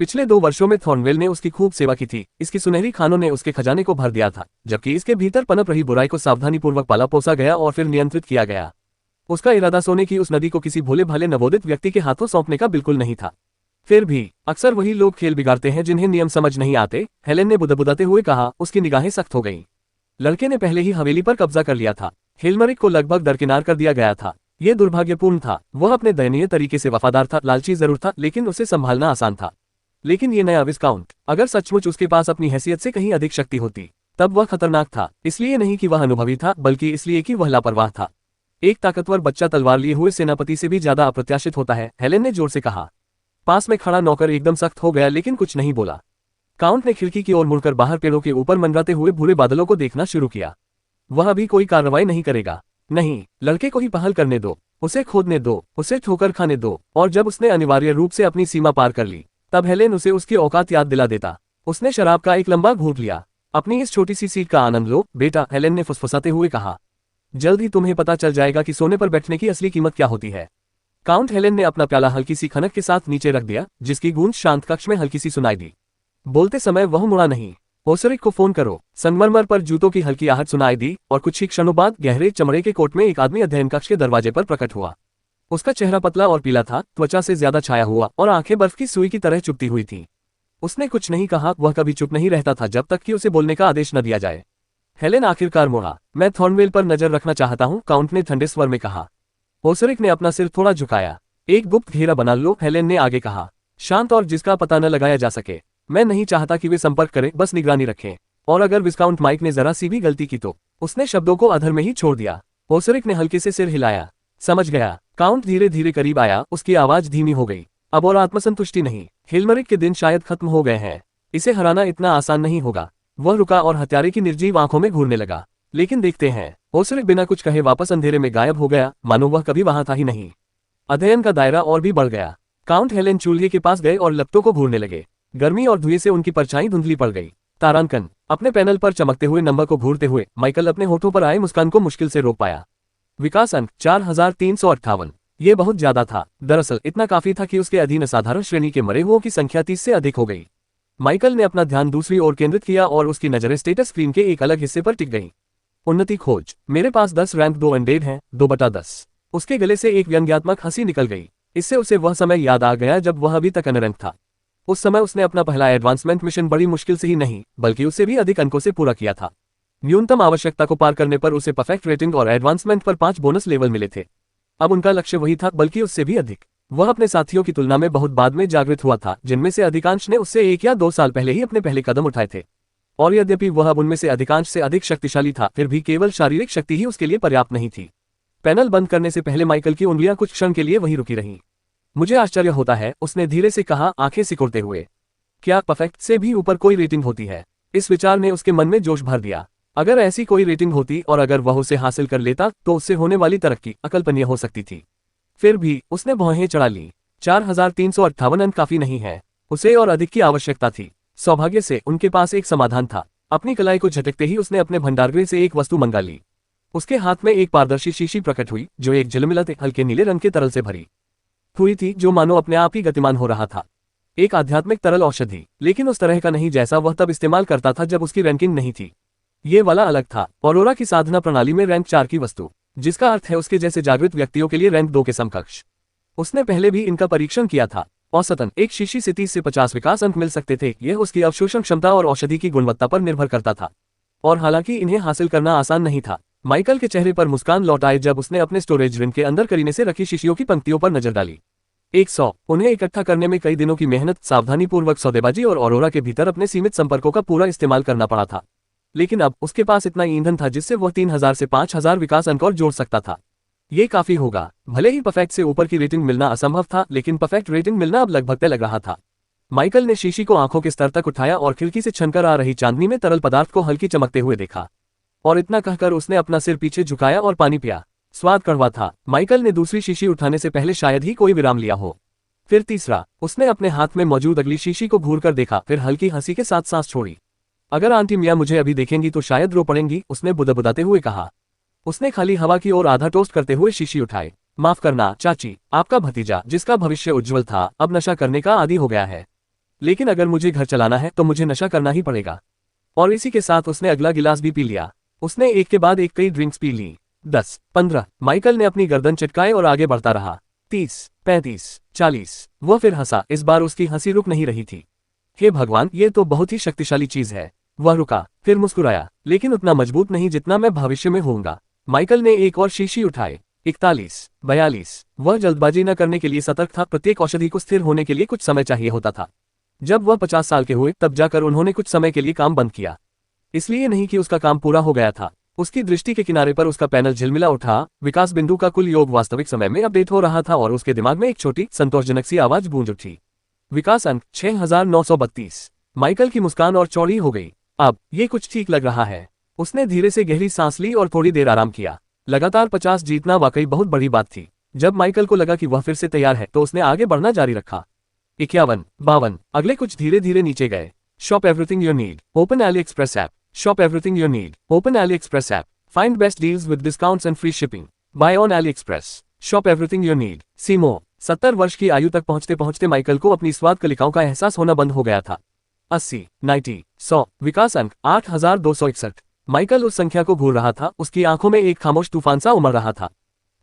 पिछले 2 वर्षों में थॉर्नवेल ने उसकी खूब सेवा की थी। इसकी सुनहरी खानों ने उसके खजाने को भर दिया था, जबकि इसके भीतर पनप रही बुराई को सावधानीपूर्वक पाला पोसा गया और फिर नियंत्रित किया गया। उसका इरादा सोने की उस नदी को किसी भोले भाले नवोदित व्यक्ति के हाथों सौंपने का बिल्कुल नहीं था। फिर भी अक्सर वही लोग खेल बिगाड़ते हैं जिन्हें नियम समझ नहीं आते, हेलेन ने बुदबुदाते हुए कहा। उसकी निगाहें सख्त हो गईं। लड़के ने पहले ही हवेली पर कब्जा कर लिया था। हिलमरिक को लगभग दरकिनार कर दिया गया था। यह दुर्भाग्यपूर्ण था। वह अपने दयनीय तरीके से वफादार था, लालची जरूर था, लेकिन उसे संभालना आसान था। लेकिन ये नया विस्काउंट, अगर सचमुच उसके पास अपनी हैसियत से कहीं अधिक शक्ति होती, तब वह खतरनाक था। इसलिए नहीं कि वह अनुभवी था, बल्कि इसलिए कि वह लापरवाह था। एक ताकतवर बच्चा तलवार लिए हुए सेनापति से भी ज्यादा अप्रत्याशित होता है, हेलेन ने जोर से कहा। पास में खड़ा नौकर एकदम सख्त हो गया लेकिन कुछ नहीं बोला। काउंट ने खिड़की की ओर मुड़कर बाहर पेड़ों के ऊपर मंडराते हुए भूरे बादलों को देखना शुरू किया। वह अभी कोई कार्रवाई नहीं करेगा। नहीं, लड़के को ही पहल करने दो, उसे खोदने दो, उसे ठोकर खाने दो। और जब उसने अनिवार्य रूप से अपनी सीमा पार कर ली, तब हेलेन उसे उसकी औकात याद दिला देता। उसने शराब का एक लंबा घूंट लिया। अपनी इस छोटी सी सीट का आनंद लो बेटा, हेलेन ने फुसफुसाते हुए कहा। जल्द ही तुम्हें पता चल जाएगा कि सोने पर बैठने की असली कीमत क्या होती है। काउंट हेलेन ने अपना प्याला हल्की सी खनक के साथ नीचे रख दिया, जिसकी गूंज शांत कक्ष में हल्की सी सुनाई दी। बोलते समय वह मुड़ा नहीं। ओसरिक को फोन करो। संगमरमर पर जूतों की हल्की आहट सुनाई दी और कुछ ही क्षणों बाद गहरे चमड़े के कोट में एक आदमी अध्ययन कक्ष के दरवाजे पर प्रकट हुआ। उसका चेहरा पतला और पीला था, त्वचा से ज्यादा छाया हुआ और आंखें बर्फ की सुई की तरह चुभती हुई थी। उसने कुछ नहीं कहा, वह कभी चुप नहीं रहता था जब तक कि उसे बोलने का आदेश न दिया जाए। हेलेन आखिरकार मुड़ा। मैं थॉर्नवेल पर नजर रखना चाहता हूं, काउंट ने ठंडे स्वर में कहा। ओसरिक ने अपना सिर थोड़ा झुकाया। एक गुप्त घेरा बना लो, हेलेन ने आगे कहा। शांत और जिसका पता न लगाया जा सके। मैं नहीं चाहता कि वे संपर्क करें, बस निगरानी रखें। और अगर विस्काउंट माइक ने जरा सी भी गलती की तो। उसने शब्दों को अधर में ही छोड़ दिया। ओसरिक ने हल्के से सिर हिलाया। समझ गया। काउंट धीरे धीरे करीब आया, उसकी आवाज धीमी हो गई। अब और आत्मसंतुष्टि नहीं। हिलमरिक के दिन शायद खत्म हो गए हैं। इसे हराना इतना आसान नहीं होगा। वह रुका और हत्यारे की निर्जीव आंखों में घूरने लगा। लेकिन देखते हैं। ओसरिक बिना कुछ कहे वापस अंधेरे में गायब हो गया, मानो वह कभी वहां था ही नहीं। अध्ययन का दायरा और भी बढ़ गया। काउंट हेलेन चूल्हे के पास गए और लपटों को घूरने लगे। गर्मी और धुएं से उनकी परछाई धुंधली पड़ गई। तारांकन। अपने पैनल पर चमकते हुए नंबर को घूरते हुए माइकल अपने होठों पर आए मुस्कान को मुश्किल से रोक पाया। विकास अंक 4358। ये बहुत ज्यादा था। दरअसल इतना काफी था कि उसके अधीन असाधारण श्रेणी के मरे हुओं की संख्या 30 से अधिक हो गई। माइकल ने अपना ध्यान दूसरी ओर केंद्रित किया और उसकी नजरें स्टेटस स्क्रीन के एक अलग हिस्से पर टिक गईं। उन्नति खोज। मेरे पास 10 रैंक 2 अनडेड हैं, 2/10। उसके गले से एक व्यंग्यात्मक हंसी निकल गई। इससे उसे वह समय याद आ गया जब वह अभी तक अनरैंक था। उस समय उसने अपना पहला एडवांसमेंट मिशन बड़ी मुश्किल से ही नहीं, बल्कि उससे भी अधिक अंकों से पूरा किया था। न्यूनतम आवश्यकता को पार करने पर उसे परफेक्ट रेटिंग और एडवांसमेंट पर 5 बोनस लेवल मिले थे। अब उनका लक्ष्य वही था, बल्कि उससे भी अधिक। वह अपने साथियों की तुलना में बहुत बाद में जागृत हुआ था, जिनमें से अधिकांश ने उससे 1 या 2 साल पहले ही अपने पहले कदम उठाए थे। और यद्यपि वह अब उनमें से अधिकांश से अधिक शक्तिशाली था, फिर भी केवल शारीरिक शक्ति ही उसके लिए पर्याप्त नहीं थी। पैनल बंद करने से पहले माइकल की उंगलियां कुछ क्षण के लिए वहीं रुकी रहीं। मुझे आश्चर्य होता है, उसने धीरे से कहा, आंखें सिकुड़ते हुए। क्या परफेक्ट से भी ऊपर कोई रेटिंग होती है? इस विचार ने उसके मन में जोश भर दिया। अगर ऐसी कोई रेटिंग होती और अगर वह उसे हासिल कर लेता तो उससे होने वाली तरक्की अकल्पनीय हो सकती थी। फिर भी उसने भौहें चढ़ा ली। 4358 अंक काफी नहीं है। उसे और अधिक की आवश्यकता थी। सौभाग्य से उनके पास एक समाधान था। अपनी कलाई को झटकते ही उसने अपने भंडारगृह से एक वस्तु मंगा ली। उसके हाथ में एक पारदर्शी शीशी प्रकट हुई, जो एक झिलमिलाते हल्के नीले रंग के तरल से भरी हुई थी, जो मानो अपने आप ही गतिमान हो रहा था। एक आध्यात्मिक तरल औषधि, लेकिन उस तरह का नहीं जैसा वह तब इस्तेमाल करता था जब उसकी रैंकिंग नहीं थी। ये वाला अलग था। ऑरोरा की साधना प्रणाली में रैंक 4 की वस्तु, जिसका अर्थ है उसके जैसे जागृत व्यक्तियों के लिए रैंक 2 के समकक्ष। उसने पहले भी इनका परीक्षण किया था। औसतन एक शीशी से 30 से 50 विकास अंक मिल सकते थे। यह उसकी अवशोषण क्षमता और औषधि की गुणवत्ता पर निर्भर करता था। और हालांकि इन्हें हासिल करना आसान नहीं था। माइकल के चेहरे पर मुस्कान लौट आई जब उसने अपने स्टोरेज रिन के अंदर करीने से रखी शीशियों की पंक्तियों पर नजर डाली। 100। उन्हें इकट्ठा करने में कई दिनों की मेहनत, सावधानीपूर्वक सौदेबाजी और ऑरोरा के भीतर अपने सीमित संपर्कों का पूरा इस्तेमाल करना पड़ा था। लेकिन अब उसके पास इतना ईंधन था जिससे वह 3000 से 5000 विकास अंक और जोड़ सकता था। ये काफी होगा। भले ही परफेक्ट से ऊपर की रेटिंग मिलना असंभव था, लेकिन परफेक्ट रेटिंग मिलना अब लगभग तय लग रहा था। माइकल ने शीशी को आंखों के स्तर तक उठाया और खिड़की से छनकर आ रही चांदनी में तरल पदार्थ को हल्की चमकते हुए देखा। और इतना कहकर उसने अपना सिर पीछे झुकाया और पानी पिया। स्वाद कड़वा था। माइकल ने दूसरी शीशी उठाने से पहले शायद ही कोई विराम लिया हो। फिर तीसरा। उसने अपने हाथ में मौजूद अगली शीशी को घूरकर देखा, फिर हल्की हंसी के साथ सांस छोड़ी। अगर आंटी मियां मुझे अभी देखेंगी तो शायद रो पड़ेंगी, उसने बुदबुदाते हुए कहा। उसने खाली हवा की ओर आधा टोस्ट करते हुए शीशी उठाए। माफ करना चाची, आपका भतीजा, जिसका भविष्य उज्जवल था, अब नशा करने का आदी हो गया है। लेकिन अगर मुझे घर चलाना है तो मुझे नशा करना ही पड़ेगा। और इसी के साथ उसने अगला गिलास भी पी लिया। उसने एक के बाद एक कई ड्रिंक्स पी ली। 10, 15। माइकल ने अपनी गर्दन चटकाए और आगे बढ़ता रहा। 30, 35, 40। वह फिर हंसा। इस बार उसकी हंसी रुक नहीं रही थी। हे भगवान, ये तो बहुत ही शक्तिशाली चीज है। वह रुका, फिर मुस्कुराया, लेकिन उतना मजबूत नहीं जितना मैं भविष्य में होऊंगा। माइकल ने एक और शीशी उठाए। 41, 42। वह जल्दबाजी न करने के लिए सतर्क था। प्रत्येक औषधि को स्थिर होने के लिए कुछ समय चाहिए होता था। जब वह 50 साल के हुए तब जाकर उन्होंने कुछ समय के लिए काम बंद किया। इसलिए नहीं कि उसका काम पूरा हो गया था। उसकी दृष्टि के किनारे पर उसका पैनल झिलमिला उठा। विकास बिंदु का कुल योग वास्तविक समय में अपडेट हो रहा था और उसके दिमाग में एक छोटी संतोषजनक सी आवाज गूंज उठी। विकास अंक 6932। माइकल की मुस्कान और चौड़ी हो गई। अब ये कुछ ठीक लग रहा है। उसने धीरे से गहरी सांस ली और थोड़ी देर आराम किया। लगातार 50 जीतना वाकई बहुत बड़ी बात थी। जब माइकल को लगा कि वह फिर से तैयार है तो उसने आगे बढ़ना जारी रखा। 51, 52। अगले कुछ धीरे धीरे नीचे गए। Shop everything you need, open AliExpress app. Shop everything you need, open AliExpress app. Find best deals with discounts and free shipping, buy on AliExpress. Shop everything you need. See more. 70 वर्ष की आयु तक पहुंचते पहुंचते Michael को अपनी स्वाद कलिकाओं का एहसास होना बंद हो गया था। 80, 90, 100। विकास अंक 8261। माइकल उस संख्या को घूर रहा था। उसकी आंखों में एक खामोश तूफान सा उमड़ रहा था।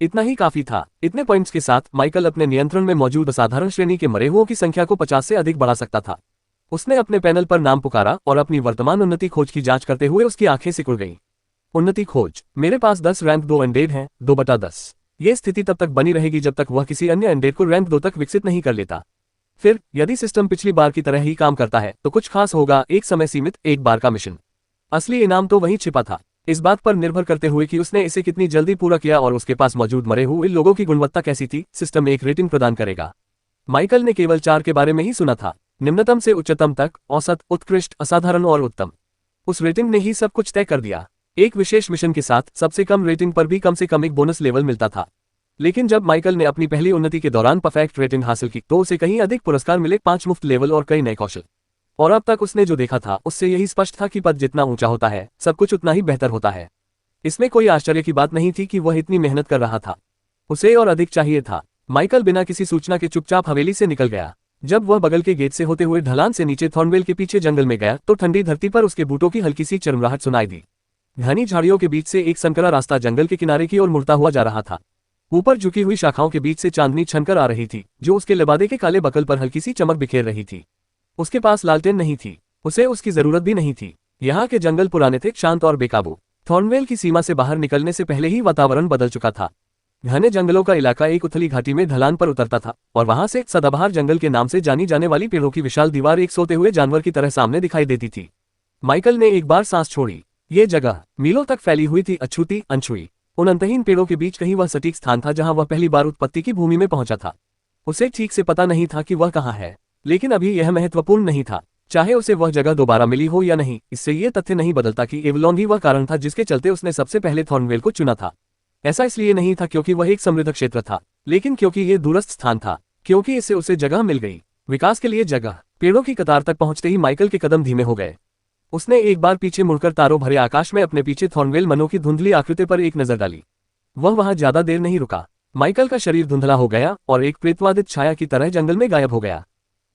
इतना ही काफी था। इतने पॉइंट्स के साथ माइकल अपने नियंत्रण में मौजूद असाधारण श्रेणी के मरे हुओं की संख्या को 50 से अधिक बढ़ा सकता था। उसने अपने पैनल पर नाम पुकारा और अपनी वर्तमान उन्नति खोज की जांच करते हुए उसकी आंखें सिकुड़ गईं। उन्नति खोज। मेरे पास 10 रैंक 2 एंडेड हैं, 2/10। ये स्थिति तब तक बनी रहेगी जब तक वह किसी अन्य एंडेड को रैंक 2 तक विकसित नहीं कर लेता। फिर यदि सिस्टम पिछली बार की तरह ही काम करता है तो कुछ खास होगा, एक समय सीमित, एक बार का मिशन। असली इनाम तो वहीं छिपा था। इस बात पर निर्भर करते हुए कि उसने इसे कितनी जल्दी पूरा किया और उसके पास मौजूद मरे हुए लोगों की गुणवत्ता कैसी थी, सिस्टम एक रेटिंग प्रदान करेगा। माइकल ने केवल 4 के बारे में ही सुना था, निम्नतम से उच्चतम तक, औसत, उत्कृष्ट, असाधारण और उत्तम। उस रेटिंग ने ही सब कुछ तय कर दिया। एक विशेष मिशन के साथ सबसे कम रेटिंग पर भी कम से कम एक बोनस लेवल मिलता था। लेकिन जब माइकल ने अपनी पहली उन्नति के दौरान परफेक्ट रेटिंग हासिल की तो उसे कहीं अधिक पुरस्कार मिले, 5 मुफ्त लेवल और कई नए कौशल। और अब तक उसने जो देखा था उससे यही स्पष्ट था कि पद जितना ऊंचा होता है सब कुछ उतना ही बेहतर होता है। इसमें कोई आश्चर्य की बात नहीं थी कि वह इतनी मेहनत कर रहा था। उसे और अधिक चाहिए था। माइकल बिना किसी सूचना के चुपचाप हवेली से निकल गया। जब वह बगल के गेट से होते हुए ढलान से नीचे थॉर्नवेल के पीछे जंगल में गया तो ठंडी धरती पर उसके बूटों की हल्की सी चरमराहट सुनाई दी। घनी झाड़ियों के बीच से एक संकरा रास्ता जंगल के किनारे की ओर मुड़ता हुआ जा रहा था। ऊपर झुकी हुई शाखाओं के बीच से चांदनी छनकर आ रही थी जो उसके लबादे के काले बकल पर हल्की सी चमक बिखेर रही थी। उसके पास लालटेन नहीं थी, उसे उसकी जरूरत भी नहीं थी। यहाँ के जंगल पुराने थे, शांत और बेकाबू। थॉर्नवेल की सीमा से बाहर निकलने से पहले ही वातावरण बदल चुका था। घने जंगलों का इलाका एक उथली घाटी में ढलान पर उतरता था और वहां से सदाबहार जंगल के नाम से जानी जाने वाली पेड़ों की विशाल दीवार एक सोते हुए जानवर की तरह सामने दिखाई देती थी। माइकल ने एक बार सांस छोड़ी। ये जगह मीलों तक फैली हुई थी, अछूती, अनछुई। उन अंतहीन पेड़ों के बीच कहीं वह सटीक स्थान था जहां वह पहली बार उत्पत्ति की भूमि में पहुंचा था। उसे ठीक से पता नहीं था कि वह कहाँ है, लेकिन अभी यह महत्वपूर्ण नहीं था। चाहे उसे वह जगह दोबारा मिली हो या नहीं, इससे यह तथ्य नहीं बदलता कि एवलॉन ही वह कारण था जिसके चलते उसने सबसे पहले थॉर्नवेल को चुना था। ऐसा इसलिए नहीं था क्योंकि वह एक समृद्ध क्षेत्र था, लेकिन क्योंकि यह दूरस्थ स्थान था, क्योंकि इससे उसे जगह मिल गई, विकास के लिए जगह। पेड़ों की कतार तक पहुंचते ही माइकल के कदम धीमे हो गए। उसने एक बार पीछे मुड़कर तारों भरे आकाश में अपने पीछे थॉर्नवेल मनों की धुंधली आकृति पर एक नजर डाली। वह वहां ज्यादा देर नहीं रुका। माइकल का शरीर धुंधला हो गया और एक प्रेतवादित छाया की तरह जंगल में गायब हो गया।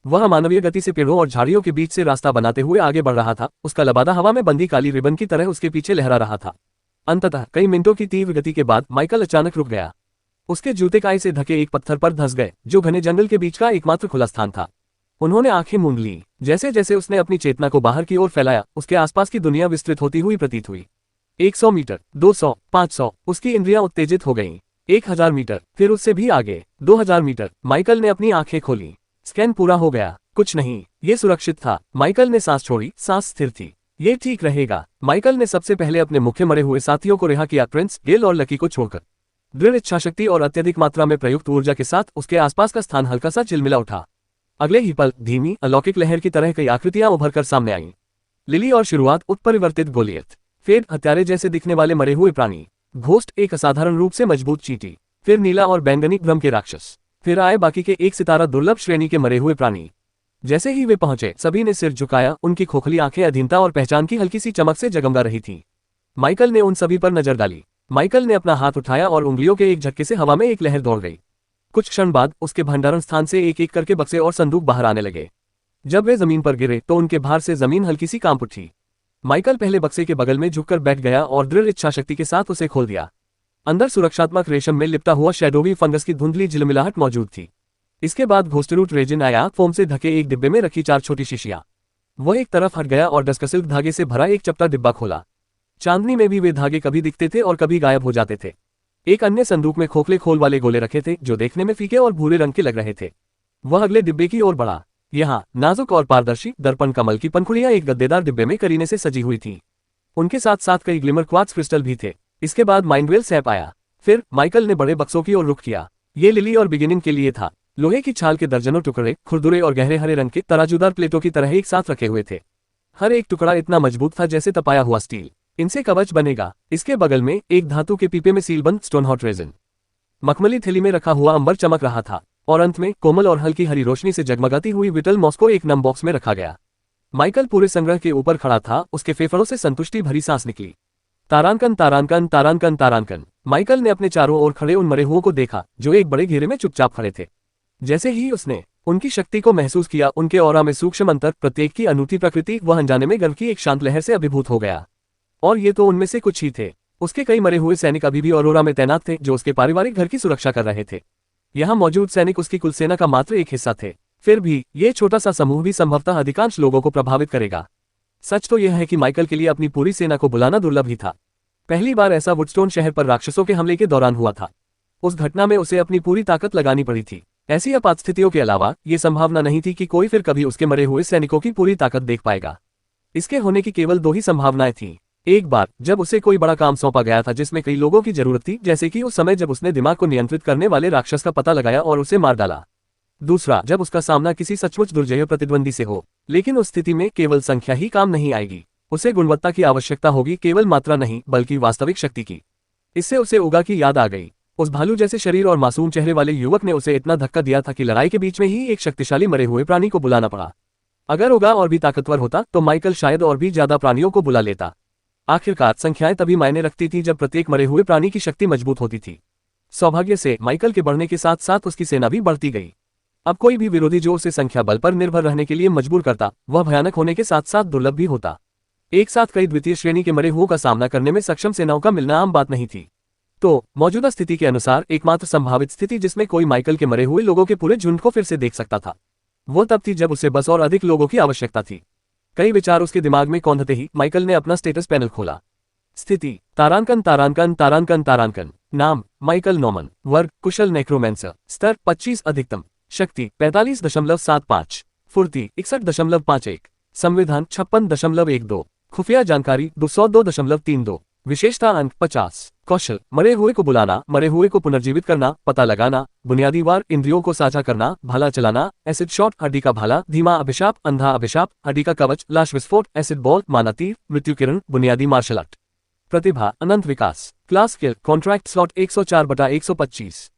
वह अमानवीय गति से पेड़ों और झाड़ियों के बीच से रास्ता बनाते हुए आगे बढ़ रहा था। उसका लबादा हवा में बंधी काली रिबन की तरह उसके पीछे लहरा रहा था। अंततः कई मिनटों की तीव्र गति के बाद माइकल अचानक रुक गया। उसके जूते काई से ढके एक पत्थर पर धंस गए जो घने जंगल के बीच का एकमात्र खुला स्थान था। उन्होंने आंखें मूंद ली। जैसे जैसे उसने अपनी चेतना को बाहर की ओर फैलाया, उसके आसपास की दुनिया विस्तृत होती हुई प्रतीत हुई। 100 मीटर, 200, 500, उसकी इंद्रियां उत्तेजित हो गईं। 1000 मीटर, फिर उससे भी आगे, 2000 मीटर। माइकल ने अपनी आंखें खोली। स्कैन पूरा हो गया। कुछ नहीं, ये सुरक्षित था। माइकल ने सांस छोड़ी, सांस स्थिर थी। ये ठीक रहेगा। माइकल ने सबसे पहले अपने मुख्य मरे हुए साथियों को रिहा किया, प्रिंस, गेल और लकी को छोड़कर। दृढ़ इच्छाशक्ति और अत्यधिक मात्रा में प्रयुक्त ऊर्जा के साथ उसके आसपास का स्थान हल्का सा चिलमिला उठा। अगले ही पल धीमी अलौकिक लहर की तरह कई आकृतियां उभरकर सामने आईं। लिली और शुरुआत, उत्परिवर्तित गोलियत, फेड, हत्यारे जैसे दिखने वाले मरे हुए प्राणी, घोस्ट, एक असाधारण रूप से मजबूत चींटी, फिर नीला और बैंगनी भ्रम के राक्षस, फिर आए बाकी के एक सितारा दुर्लभ श्रेणी के मरे हुए प्राणी। जैसे ही वे पहुंचे सभी ने सिर झुकाया। उनकी खोखली आंखें अधीनता और पहचान की हल्की सी चमक से जगमगा रही थीं। माइकल ने उन सभी पर नजर डाली। माइकल ने अपना हाथ उठाया और उंगलियों के एक झटके से हवा में एक लहर दौड़ गई। कुछ क्षण बाद उसके भंडारण स्थान से एक एक करके बक्से और संदूक बाहर आने लगे। जब वे जमीन पर गिरे तो उनके भार से जमीन हल्की सी कांप उठी। माइकल पहले बक्से के बगल में झुककर बैठ गया और दृढ़ इच्छाशक्ति के साथ उसे खोल दिया। अंदर सुरक्षात्मक रेशम में लिपटा हुआ शैडोवी फंगस की धुंधली झिलमिलाहट मौजूद थी। इसके बाद घोस्टरूट रेजिन आया, फोम से ढके एक डिब्बे में रखी 4 छोटी शीशियां। वह एक तरफ हट गया और डस्कसिल्क धागे से भरा एक चपटा डिब्बा खोला। चांदनी में भी वे धागे कभी दिखते थे और कभी गायब हो जाते थे। एक अन्य संदूक में खोखले खोल वाले गोले रखे थे जो देखने में फीके और भूरे रंग के लग रहे थे। वह अगले डिब्बे की ओर बढ़ा। यहाँ नाजुक और पारदर्शी दर्पण कमल की पंखुड़ियां एक गद्देदार डिब्बे में करीने से सजी हुई थीं। उनके साथ साथ कई ग्लिमर क्वार्ट्ज क्रिस्टल भी थे। इसके बाद माइंडवेल सैप आया। फिर माइकल ने बड़े बक्सों की ओर रुख किया। ये लिली और बिगिनिंग के लिए था। लोहे की छाल के दर्जनों टुकड़े खुरदुरे और गहरे हरे रंग के तराजूदार प्लेटों की तरह एक साथ रखे हुए थे। हर एक टुकड़ा इतना मजबूत था जैसे तपाया हुआ स्टील। इनसे कवच बनेगा। इसके बगल में एक धातु के पीपे में सीलबंद स्टोन हॉट रेजिन मखमली थैली में रखा हुआ अंबर चमक रहा था, और अंत में कोमल और हल्की हरी रोशनी से जगमगाती हुई विटल मॉस्को एक नम बॉक्स में रखा गया। माइकल पूरे संग्रह के ऊपर खड़ा था, उसके फेफड़ों से संतुष्टि भरी सांस निकली। तारांकन तारांकन तारांकन तारांकन। माइकल ने अपने चारों ओर खड़े उन मरे हुओं को देखा जो एक बड़े घेरे में चुपचाप खड़े थे। जैसे ही उसने उनकी शक्ति को महसूस किया, उनके ऑरा में सूक्ष्म अंतर, प्रत्येक की अनूठी प्रकृति, वह अनजाने में गर्व की एक शांत लहर से अभिभूत हो गया। और ये तो उनमें से कुछ ही थे। उसके कई मरे हुए सैनिक अभी भी औरोरा में तैनात थे, जो उसके पारिवारिक घर की सुरक्षा कर रहे थे। यहाँ मौजूद सैनिक उसकी कुल सेना का मात्र एक हिस्सा थे। फिर भी ये छोटा सा समूह भी संभवतः अधिकांश लोगों को प्रभावित करेगा। सच तो यह है कि माइकल के लिए अपनी पूरी सेना को बुलाना दुर्लभ ही था। पहली बार ऐसा वुडस्टोन शहर पर राक्षसों के हमले के दौरान हुआ था। उस घटना में उसे अपनी पूरी ताकत लगानी पड़ी थी। ऐसी आपात स्थितियों के अलावा ये संभावना नहीं थी कि कोई फिर कभी उसके मरे हुए सैनिकों की पूरी ताकत देख पाएगा। इसके होने की केवल दो ही संभावनाएं थीं। एक बार जब उसे कोई बड़ा काम सौंपा गया था जिसमें कई लोगों की जरूरत थी, जैसे कि उस समय जब उसने दिमाग को नियंत्रित करने वाले राक्षस का पता लगाया और उसे मार डाला। दूसरा, जब उसका सामना किसी सचमुच दुर्जय प्रतिद्वंदी से हो। लेकिन उस स्थिति में केवल संख्या ही काम नहीं आएगी। उसे गुणवत्ता की आवश्यकता होगी, केवल मात्रा नहीं बल्कि वास्तविक शक्ति की। इससे उसे उगा की याद आ गई। उस भालू जैसे शरीर और मासूम चेहरे वाले युवक ने उसे इतना धक्का दिया था कि लड़ाई के बीच में ही एक शक्तिशाली मरे हुए प्राणी को बुलाना पड़ा। अगर उगा और भी ताकतवर होता तो माइकल शायद और भी ज्यादा प्राणियों को बुला लेता। आखिरकार संख्याएं तभी मायने रखती थी जब प्रत्येक मरे हुए प्राणी की शक्ति मजबूत होती थी। सौभाग्य से माइकल के बढ़ने के साथ साथ उसकी सेना भी बढ़ती गई। अब कोई भी विरोधी जो उसे संख्या बल पर निर्भर रहने के लिए मजबूर करता, वह भयानक होने के साथ साथ दुर्लभ भी होता। एक साथ कई द्वितीय श्रेणी के मरे हुओं का सामना करने में सक्षम सेनाओं का मिलना आम बात नहीं थी। तो मौजूदा स्थिति के अनुसार एकमात्र संभावित स्थिति जिसमें कोई माइकल के मरे हुए लोगों के पूरे झुंड को फिर से देख सकता था, वो तब थी जब उसे बस और अधिक लोगों की आवश्यकता थी। कई विचार उसके दिमाग में कौंधते ही माइकल ने अपना स्टेटस पैनल खोला। स्थिति तारांकन तारांकन तारांकन तारांकन। नाम माइकल नॉमन। वर्ग कुशल नेक्रोमेंसर। स्तर 25 अधिकतम। शक्ति 45.75। फुर्ती 61.51। संविधान 56.12। खुफिया जानकारी 202.32। विशेषता अंक 50। कौशल मरे हुए को बुलाना, मरे हुए को पुनर्जीवित करना, पता लगाना, बुनियादी वार इंद्रियों को साझा करना, भाला चलाना, एसिड शॉट, हड्डी का भाला, धीमा अभिशाप, अंधा अभिशाप, हड्डी का कवच, लाश विस्फोट, एसिड बॉल, माना तीर, मृत्यु किरण, बुनियादी मार्शल आर्ट। प्रतिभा अनंत विकास। Class skill contract slot 104/125।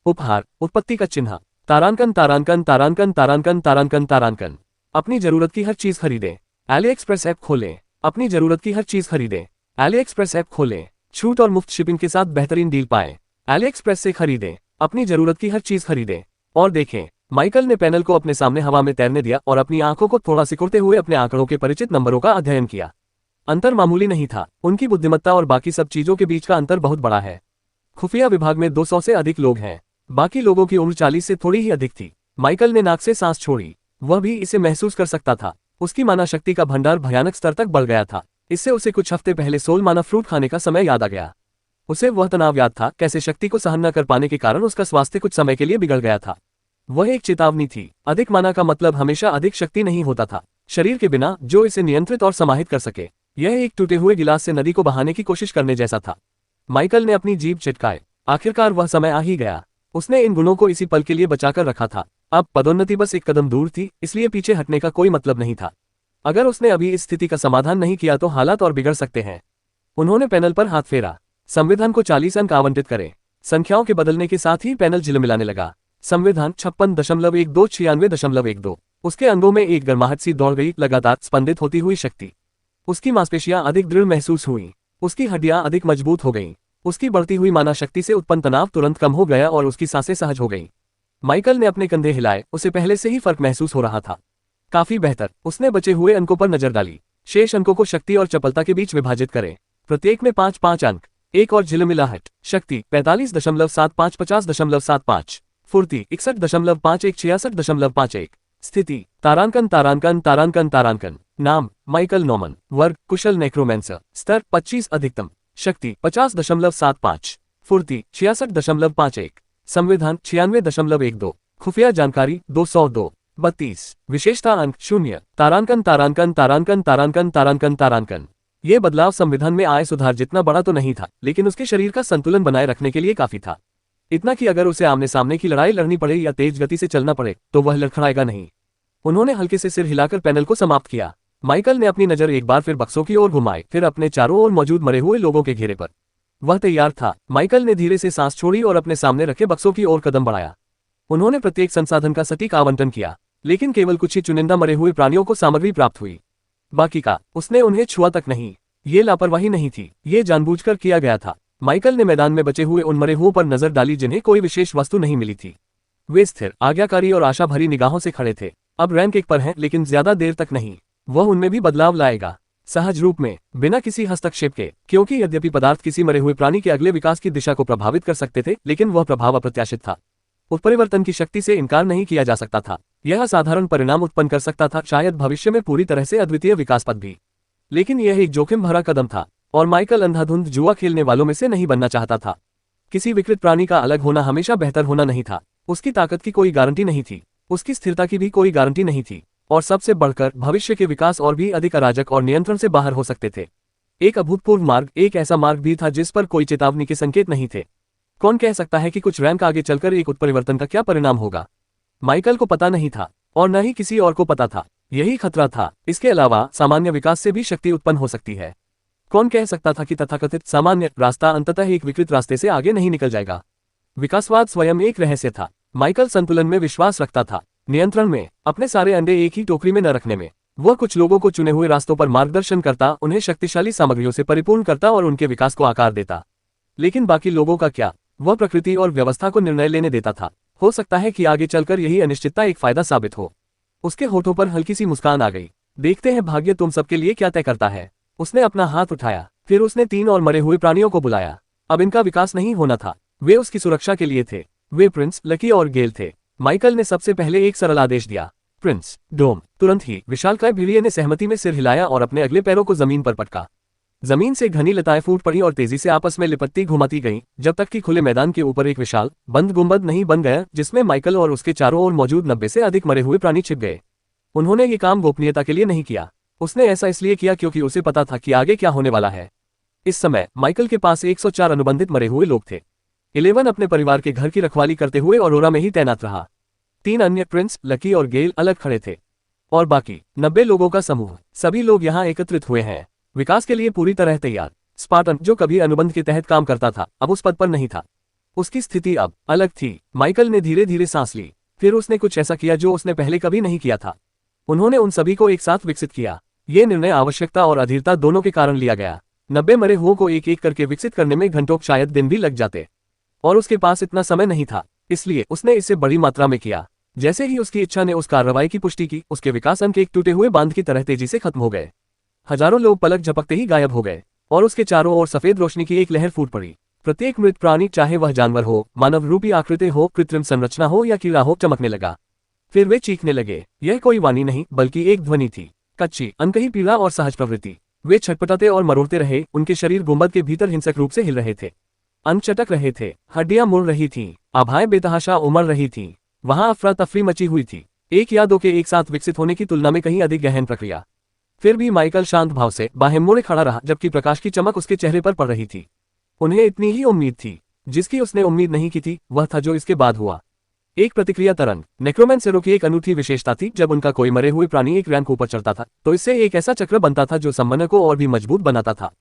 उपहार उत्पत्ति का चिन्ह। तारांकन तारांकन तारांकन तारांकन तारांकन तारांकन। अपनी जरूरत की हर चीज खरीदें। एली एक्सप्रेस ऐप खोलें। अपनी जरूरत की हर चीज खरीदें। एली एक्सप्रेस ऐप खोलें। छूट और मुफ्त शिपिंग के साथ बेहतरीन डील पाएं। एली एक्सप्रेस से खरीदें। अपनी जरूरत की हर चीज खरीदें और देखें। माइकल ने पैनल को अपने सामने हवा में तैरने दिया और अपनी आंखों को थोड़ा सिकुड़ते हुए अपने आंकड़ों के परिचित नंबरों का अध्ययन किया। अंतर मामूली नहीं था। उनकी बुद्धिमत्ता और बाकी सब चीजों के बीच का अंतर बहुत बड़ा है। खुफिया विभाग में 200 से अधिक लोग हैं। बाकी लोगों की उम्र 40 से थोड़ी ही अधिक थी। माइकल ने नाक से सांस छोड़ी। वह भी इसे महसूस कर सकता था। उसकी माना शक्ति का भंडार भयानक स्तर तक बढ़ गया था। इससे उसे कुछ हफ्ते पहले सोल माना फ्रूट खाने का समय याद आ गया। उसे वह तनाव याद था, कैसे शक्ति को सहन न कर पाने के कारण उसका स्वास्थ्य कुछ समय के लिए बिगड़ गया था। वह एक चेतावनी थी। अधिक माना का मतलब हमेशा अधिक शक्ति नहीं होता था। शरीर के बिना जो इसे नियंत्रित और समाहित कर सके। यह एक टूटे हुए गिलास से नदी को बहाने की कोशिश करने जैसा था। माइकल ने अपनी जीभ चिटकाए। आखिरकार वह समय आ ही गया। उसने इन गुणों को इसी पल के लिए बचाकर रखा था। अब पदोन्नति बस एक कदम दूर थी, इसलिए पीछे हटने का कोई मतलब नहीं था। अगर उसने अभी इस स्थिति का समाधान नहीं किया तो हालात और बिगड़ सकते हैं। उन्होंने पैनल पर हाथ फेरा। संविधान को 40 अंक आवंटित करें। संख्याओं के बदलने के साथ ही पैनल झिलमिलाने लगा। संविधान 56.12 96.12। उसके अंगों में एक गर्माहट सी दौड़ गई, लगातार स्पंदित होती हुई शक्ति। उसकी मांसपेशियां अधिक दृढ़ महसूस हुई। उसकी हड्डियां अधिक मजबूत हो गईं। उसकी बढ़ती हुई माना शक्ति से उत्पन्न तनाव तुरंत कम हो गया और उसकी सांसें सहज हो गईं। माइकल ने अपने कंधे हिलाए। उसे पहले से ही फर्क महसूस हो रहा था। काफी बेहतर। उसने बचे हुए अंकों पर नजर डाली। शेष अंकों को शक्ति और चपलता के बीच विभाजित करें। प्रत्येक में 5-5 अंक। एक और झिलमिलाहट। शक्ति 45.75 50.75। फुर्ती 61.51 66.51। स्थिति तारांकन तारांकन तारांकन तारांकन। नाम माइकल नॉमन। वर्ग कुशल नेक्रोमेंसर। स्तर 25 अधिकतम। शक्ति 50.75। फुर्ती 66.51। संविधान 96.12। खुफिया जानकारी 202.32। विशेषता अंक 0। तारांकन तारांकन तारांकन तारांकन तारांकन तारांकन। ये बदलाव संविधान में आए सुधार जितना बड़ा तो नहीं था, लेकिन उसके शरीर का संतुलन बनाए रखने के लिए काफी था। इतना कि अगर उसे आमने सामने की लड़ाई लड़नी पड़े या तेज गति से चलना पड़े तो वह लड़खड़ाएगा नहीं। उन्होंने हल्के से सिर हिलाकर पैनल को समाप्त किया। माइकल ने अपनी नजर एक बार फिर बक्सों की ओर घुमाई, फिर अपने चारों ओर मौजूद मरे हुए लोगों के घेरे पर। वह तैयार था। माइकल ने धीरे से सांस छोड़ी और अपने सामने रखे बक्सों की ओर कदम बढ़ाया। उन्होंने प्रत्येक संसाधन का सटीक आवंटन किया, लेकिन केवल कुछ ही चुनिंदा मरे हुए प्राणियों को सामग्री प्राप्त हुई। बाकी का उसने उन्हें छुआ तक नहीं। ये लापरवाही नहीं थी, ये जानबूझकर किया गया था। माइकल ने मैदान में बचे हुए उन मरे हुओं पर नजर डाली जिन्हें कोई विशेष वस्तु नहीं मिली थी। वे स्थिर, आज्ञाकारी और आशा भरी निगाहों से खड़े थे। अब रैंक 1 पर हैं, लेकिन ज्यादा देर तक नहीं। वह उनमें भी बदलाव लाएगा, सहज रूप में, बिना किसी हस्तक्षेप के। क्योंकि यद्यपि पदार्थ किसी मरे हुए प्राणी के अगले विकास की दिशा को प्रभावित कर सकते थे, लेकिन वह प्रभाव अप्रत्याशित था। उत्परिवर्तन की शक्ति से इनकार नहीं किया जा सकता था। यह असाधारण परिणाम उत्पन्न कर सकता था, शायद भविष्य में पूरी तरह से अद्वितीय विकास पथ भी। लेकिन यह एक जोखिम भरा कदम था, और माइकल अंधाधुंध जुआ खेलने वालों में से नहीं बनना चाहता था। किसी विकृत प्राणी का अलग होना हमेशा बेहतर होना नहीं था। उसकी ताकत की कोई गारंटी नहीं थी, उसकी स्थिरता की भी कोई गारंटी नहीं थी, और सबसे बढ़कर भविष्य के विकास और भी अधिक अराजक और नियंत्रण से बाहर हो सकते थे। एक अभूतपूर्व मार्ग, एक ऐसा मार्ग भी था जिस पर कोई चेतावनी के संकेत नहीं थे। कौन कह सकता है कि कुछ रैंक आगे चलकर एक उत्परिवर्तन का क्या परिणाम होगा? माइकल को पता नहीं था, और न ही किसी और को पता था। यही खतरा था। इसके अलावा सामान्य विकास से भी शक्ति उत्पन्न हो सकती है। कौन कह सकता था कि तथाकथित सामान्य रास्ता अंततः एक विकृत रास्ते से आगे नहीं निकल जाएगा? विकासवाद स्वयं एक रहस्य था। माइकल संतुलन में विश्वास रखता था, नियंत्रण में, अपने सारे अंडे एक ही टोकरी में न रखने में। वह कुछ लोगों को चुने हुए रास्तों पर मार्गदर्शन करता, उन्हें शक्तिशाली सामग्रियों से परिपूर्ण करता और उनके विकास को आकार देता। लेकिन बाकी लोगों का क्या? वह प्रकृति और व्यवस्था को निर्णय लेने देता था। हो सकता है कि आगे चलकर यही अनिश्चितता एक फायदा साबित हो। उसके होठों पर हल्की सी मुस्कान आ गई। देखते हैं भाग्य तुम सबके लिए क्या तय करता है। उसने अपना हाथ उठाया, फिर उसने 3 और मरे हुए प्राणियों को बुलाया। अब इनका विकास नहीं होना था, वे उसकी सुरक्षा के लिए थे। वे प्रिंस, लकी और गेल थे। माइकल ने सबसे पहले एक सरल आदेश दिया, प्रिंस, डोम। तुरंत ही विशालकाय भेड़िए ने सहमति में सिर हिलाया और अपने अगले पैरों को जमीन पर पटका। जमीन से घनी लताएं फूट पड़ी और तेजी से आपस में लिपटती घुमाती गईं, जब तक कि खुले मैदान के ऊपर एक विशाल बंद गुंबद नहीं बन गया, जिसमें माइकल और उसके चारों ओर मौजूद 90 से अधिक मरे हुए प्राणी छिप गए। उन्होंने ये काम गोपनीयता के लिए नहीं किया। उसने ऐसा इसलिए किया क्योंकि उसे पता था कि आगे क्या होने वाला है। इस समय माइकल के पास 104 अनुबंधित मरे हुए लोग थे। 11 अपने परिवार के घर की रखवाली करते हुए ऑरोरा में ही तैनात रहा। 3 अन्य, प्रिंस, लकी और गेल, अलग खड़े थे। और बाकी 90 लोगों का समूह, सभी लोग यहाँ एकत्रित हुए हैं, विकास के लिए पूरी तरह तैयार। स्पार्टन, जो कभी अनुबंध के तहत काम करता था, अब उस पद पर नहीं था। उसकी स्थिति अब अलग थी। माइकल ने धीरे धीरे सांस ली, फिर उसने कुछ ऐसा किया जो उसने पहले कभी नहीं किया था। उन्होंने उन सभी को एक साथ विकसित किया। ये निर्णय आवश्यकता और अधीरता दोनों के कारण लिया गया। 90 मरे हुओं को एक एक करके विकसित करने में घंटों, शायद दिन भी लग जाते, और उसके पास इतना समय नहीं था, इसलिए उसने इसे बड़ी मात्रा में किया। जैसे ही उसकी इच्छा ने उस कार्रवाई की पुष्टि की, उसके विकास अंक एक टूटे हुए बांध की तरह तेजी से खत्म हो गए। हजारों लोग पलक झपकते ही गायब हो गए, और उसके चारों ओर सफेद रोशनी की एक लहर फूट पड़ी। प्रत्येक मृत प्राणी, चाहे वह जानवर हो, मानव रूपी आकृति हो, कृत्रिम संरचना हो या कीड़ा हो, चमकने लगा। फिर वे चीखने लगे। यह कोई वाणी नहीं, बल्कि एक ध्वनि थी, कच्ची, अनकही पीड़ा और सहज प्रवृत्ति। वे छटपटाते और मरोड़ते रहे। उनके शरीर गुंबद के भीतर हिंसक रूप से हिल रहे थे, अंग चटक रहे थे, हड्डियां मुड़ रही थीं, आभाएं बेतहाशा उमड़ रही थीं। वहां अफरा तफरी मची हुई थी, एक या दो के एक साथ विकसित होने की तुलना में कहीं अधिक गहन प्रक्रिया। फिर भी माइकल शांत भाव से बाहें मोड़े खड़ा रहा, जबकि प्रकाश की चमक उसके चेहरे पर पड़ रही थी। उन्हें इतनी ही उम्मीद थी, जिसकी उसने उम्मीद नहीं की थी, वह था जो इसके बाद हुआ। एक प्रतिक्रिया तरंग। नेक्रोमैंसरों की एक अनूठी विशेषता थी, जब उनका कोई मरे हुए प्राणी एक रैंक ऊपर चढ़ता था, तो इससे एक ऐसा चक्र बनता था जो संबंध को और भी मजबूत बनाता था।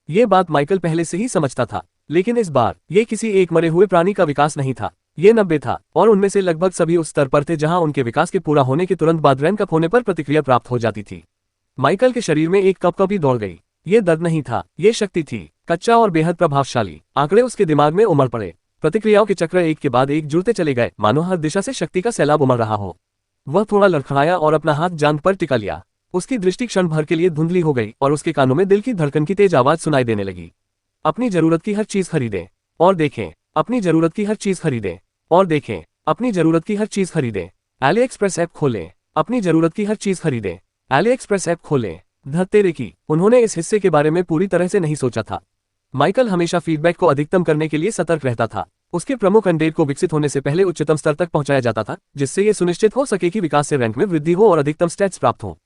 ये बात माइकल पहले से ही समझता था, लेकिन इस बार ये किसी एक मरे हुए प्राणी का विकास नहीं था, ये 90 था, और उनमें से लगभग सभी उस स्तर पर थे जहां उनके विकास के पूरा होने के तुरंत बाद रैंक अप होने पर प्रतिक्रिया प्राप्त हो जाती थी। माइकल के शरीर में एक कपकपी दौड़ गई। ये दर्द नहीं था, ये शक्ति थी, कच्चा और बेहद प्रभावशाली। आंकड़े उसके दिमाग में उमड़ पड़े। प्रतिक्रियाओं के चक्र एक के बाद एक जुड़ते चले गए, मानो हर दिशा से शक्ति का सैलाब उमड़ रहा हो। वह थोड़ा लड़खड़ाया और अपना हाथ जांघ पर टिका लिया। उसकी दृष्टि क्षण भर के लिए धुंधली हो गई और उसके कानों में दिल की धड़कन की तेज आवाज सुनाई देने लगी। अपनी जरूरत की हर चीज खरीदें और देखें, अपनी जरूरत की हर चीज खरीदें और देखें, अपनी जरूरत की हर चीज खरीदें। एली एक्सप्रेस ऐप खोलें, अपनी जरूरत की हर चीज खरीदें। एली एक्सप्रेस ऐप खोलें। धत्तेरे की, उन्होंने इस हिस्से के बारे में पूरी तरह से नहीं सोचा था। माइकल हमेशा फीडबैक को अधिकतम करने के लिए सतर्क रहता था। उसके प्रमुख अंडेर को विकसित होने से पहले उच्चतम स्तर तक पहुंचाया जाता था, जिससे यह सुनिश्चित हो सके कि विकास से रैंक में वृद्धि हो और अधिकतम स्टैट्स प्राप्त हो।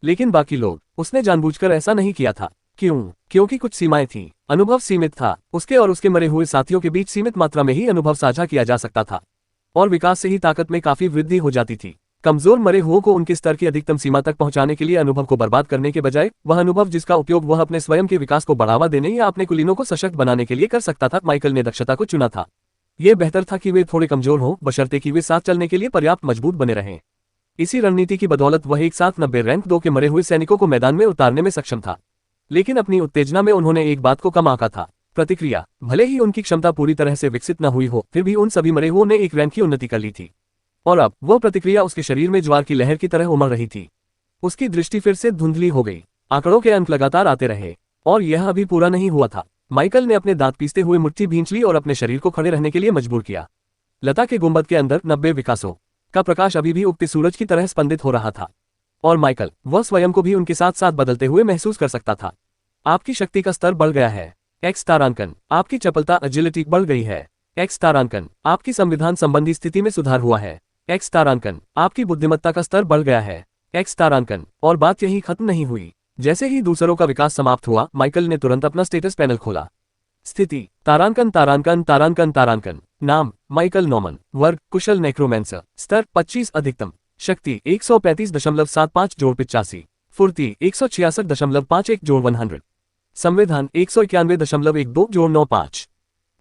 लेकिन बाकी लोग, उसने जानबूझकर ऐसा नहीं किया था। क्यों? क्योंकि कुछ सीमाएं थीं। अनुभव सीमित था। उसके और उसके मरे हुए साथियों के बीच सीमित मात्रा में ही अनुभव साझा किया जा सकता था और विकास से ही ताकत में काफी वृद्धि हो जाती थी। कमजोर मरे हुओं को उनके स्तर की अधिकतम सीमा तक पहुंचाने के लिए अनुभव को बर्बाद करने के बजाय वह अनुभव जिसका उपयोग वह अपने स्वयं के विकास को बढ़ावा देने या अपने कुलीनों को सशक्त बनाने के लिए कर सकता था, माइकल ने दक्षता को चुना था। यह बेहतर था कि वे थोड़े कमजोर हों, बशर्ते कि वे साथ चलने के लिए पर्याप्त मजबूत बने रहें। इसी रणनीति की बदौलत वह एक साथ 90 रैंक 2 के मरे हुए सैनिकों को मैदान में उतारने में सक्षम था। लेकिन अपनी उत्तेजना में उन्होंने एक बात को कम आंका था, प्रतिक्रिया। भले ही उनकी क्षमता पूरी तरह से विकसित न हुई हो, फिर भी उन सभी मरे हुओं ने एक रैंक की उन्नति कर ली थी और अब वह प्रतिक्रिया उसके शरीर में ज्वार की लहर की तरह उमड़ रही थी। उसकी दृष्टि फिर से धुंधली हो गई। आंकड़ों के अंक लगातार आते रहे और यह अभी पूरा नहीं हुआ था। माइकल ने अपने दांत पीसते हुए मुट्ठी भींच ली और अपने शरीर को खड़े रहने के लिए मजबूर किया। लता के गुंबद के अंदर 90 विकासों का प्रकाश अभी भी उगते सूरज की तरह स्पंदित हो रहा था और माइकल वह स्वयं को भी उनके साथ साथ बदलते हुए महसूस कर सकता था। आपकी शक्ति का स्तर बढ़ गया है। एक्स तारांकन। आपकी चपलता एजिलिटी बढ़ गई है। एक्स तारांकन। आपकी संविधान संबंधी स्थिति में सुधार हुआ है। एक्स तारांकन। आपकी बुद्धिमत्ता का स्तर बढ़ गया है। एक्स तारांकन। और बात यही खत्म नहीं हुई। जैसे ही दूसरों का विकास समाप्त हुआ, माइकल ने तुरंत अपना स्टेटस पैनल खोला। स्थिति तारांकन तारांकन तारांकन तारांकन। नाम माइकल नॉमन। वर्ग कुशल नेक्रोमेंसर। स्तर 25 अधिकतम। शक्ति 135.75 जोड़ 85। फुर्ती 166.51 जोड़ 100। संविधान 191.12 जोड़ 95।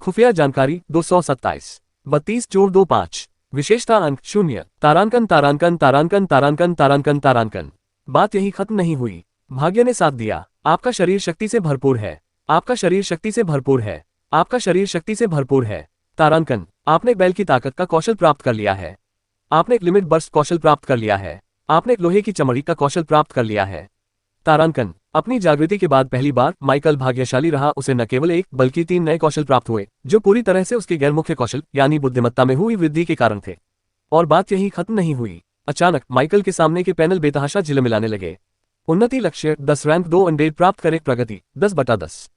खुफिया जानकारी 227। 32 जोड़ 25। विशेषता अंक 0। तारांकन तारांकन तारांकन तारांकन तारांकन तारांकन। बात यही खत्म नहीं हुई। भाग्य ने साथ दिया। आपका शरीर शक्ति से भरपूर है। आपका शरीर शक्ति से भरपूर है। आपका शरीर शक्ति से भरपूर है। तारांकन। आपने बैल की ताकत का कौशल प्राप्त कर लिया है। आपने एक लिमिट बर्स्ट कौशल प्राप्त कर लिया है। आपने एक लोहे की चमड़ी का कौशल प्राप्त कर लिया है। तारांकन। अपनी जागृति के बाद पहली बार माइकल भाग्यशाली रहा। उसे न केवल एक बल्कि 3 नए कौशल प्राप्त हुए जो पूरी तरह से उसके गैर मुख्य कौशल यानी बुद्धिमत्ता में हुई वृद्धि के कारण थे। और बात यही खत्म नहीं हुई। अचानक माइकल के सामने के पैनल बेतहाशा झिलमिलाने लगे। उन्नति लक्ष्य 10 रैंक 2 अंडेड प्राप्त करें। प्रगति 10/10।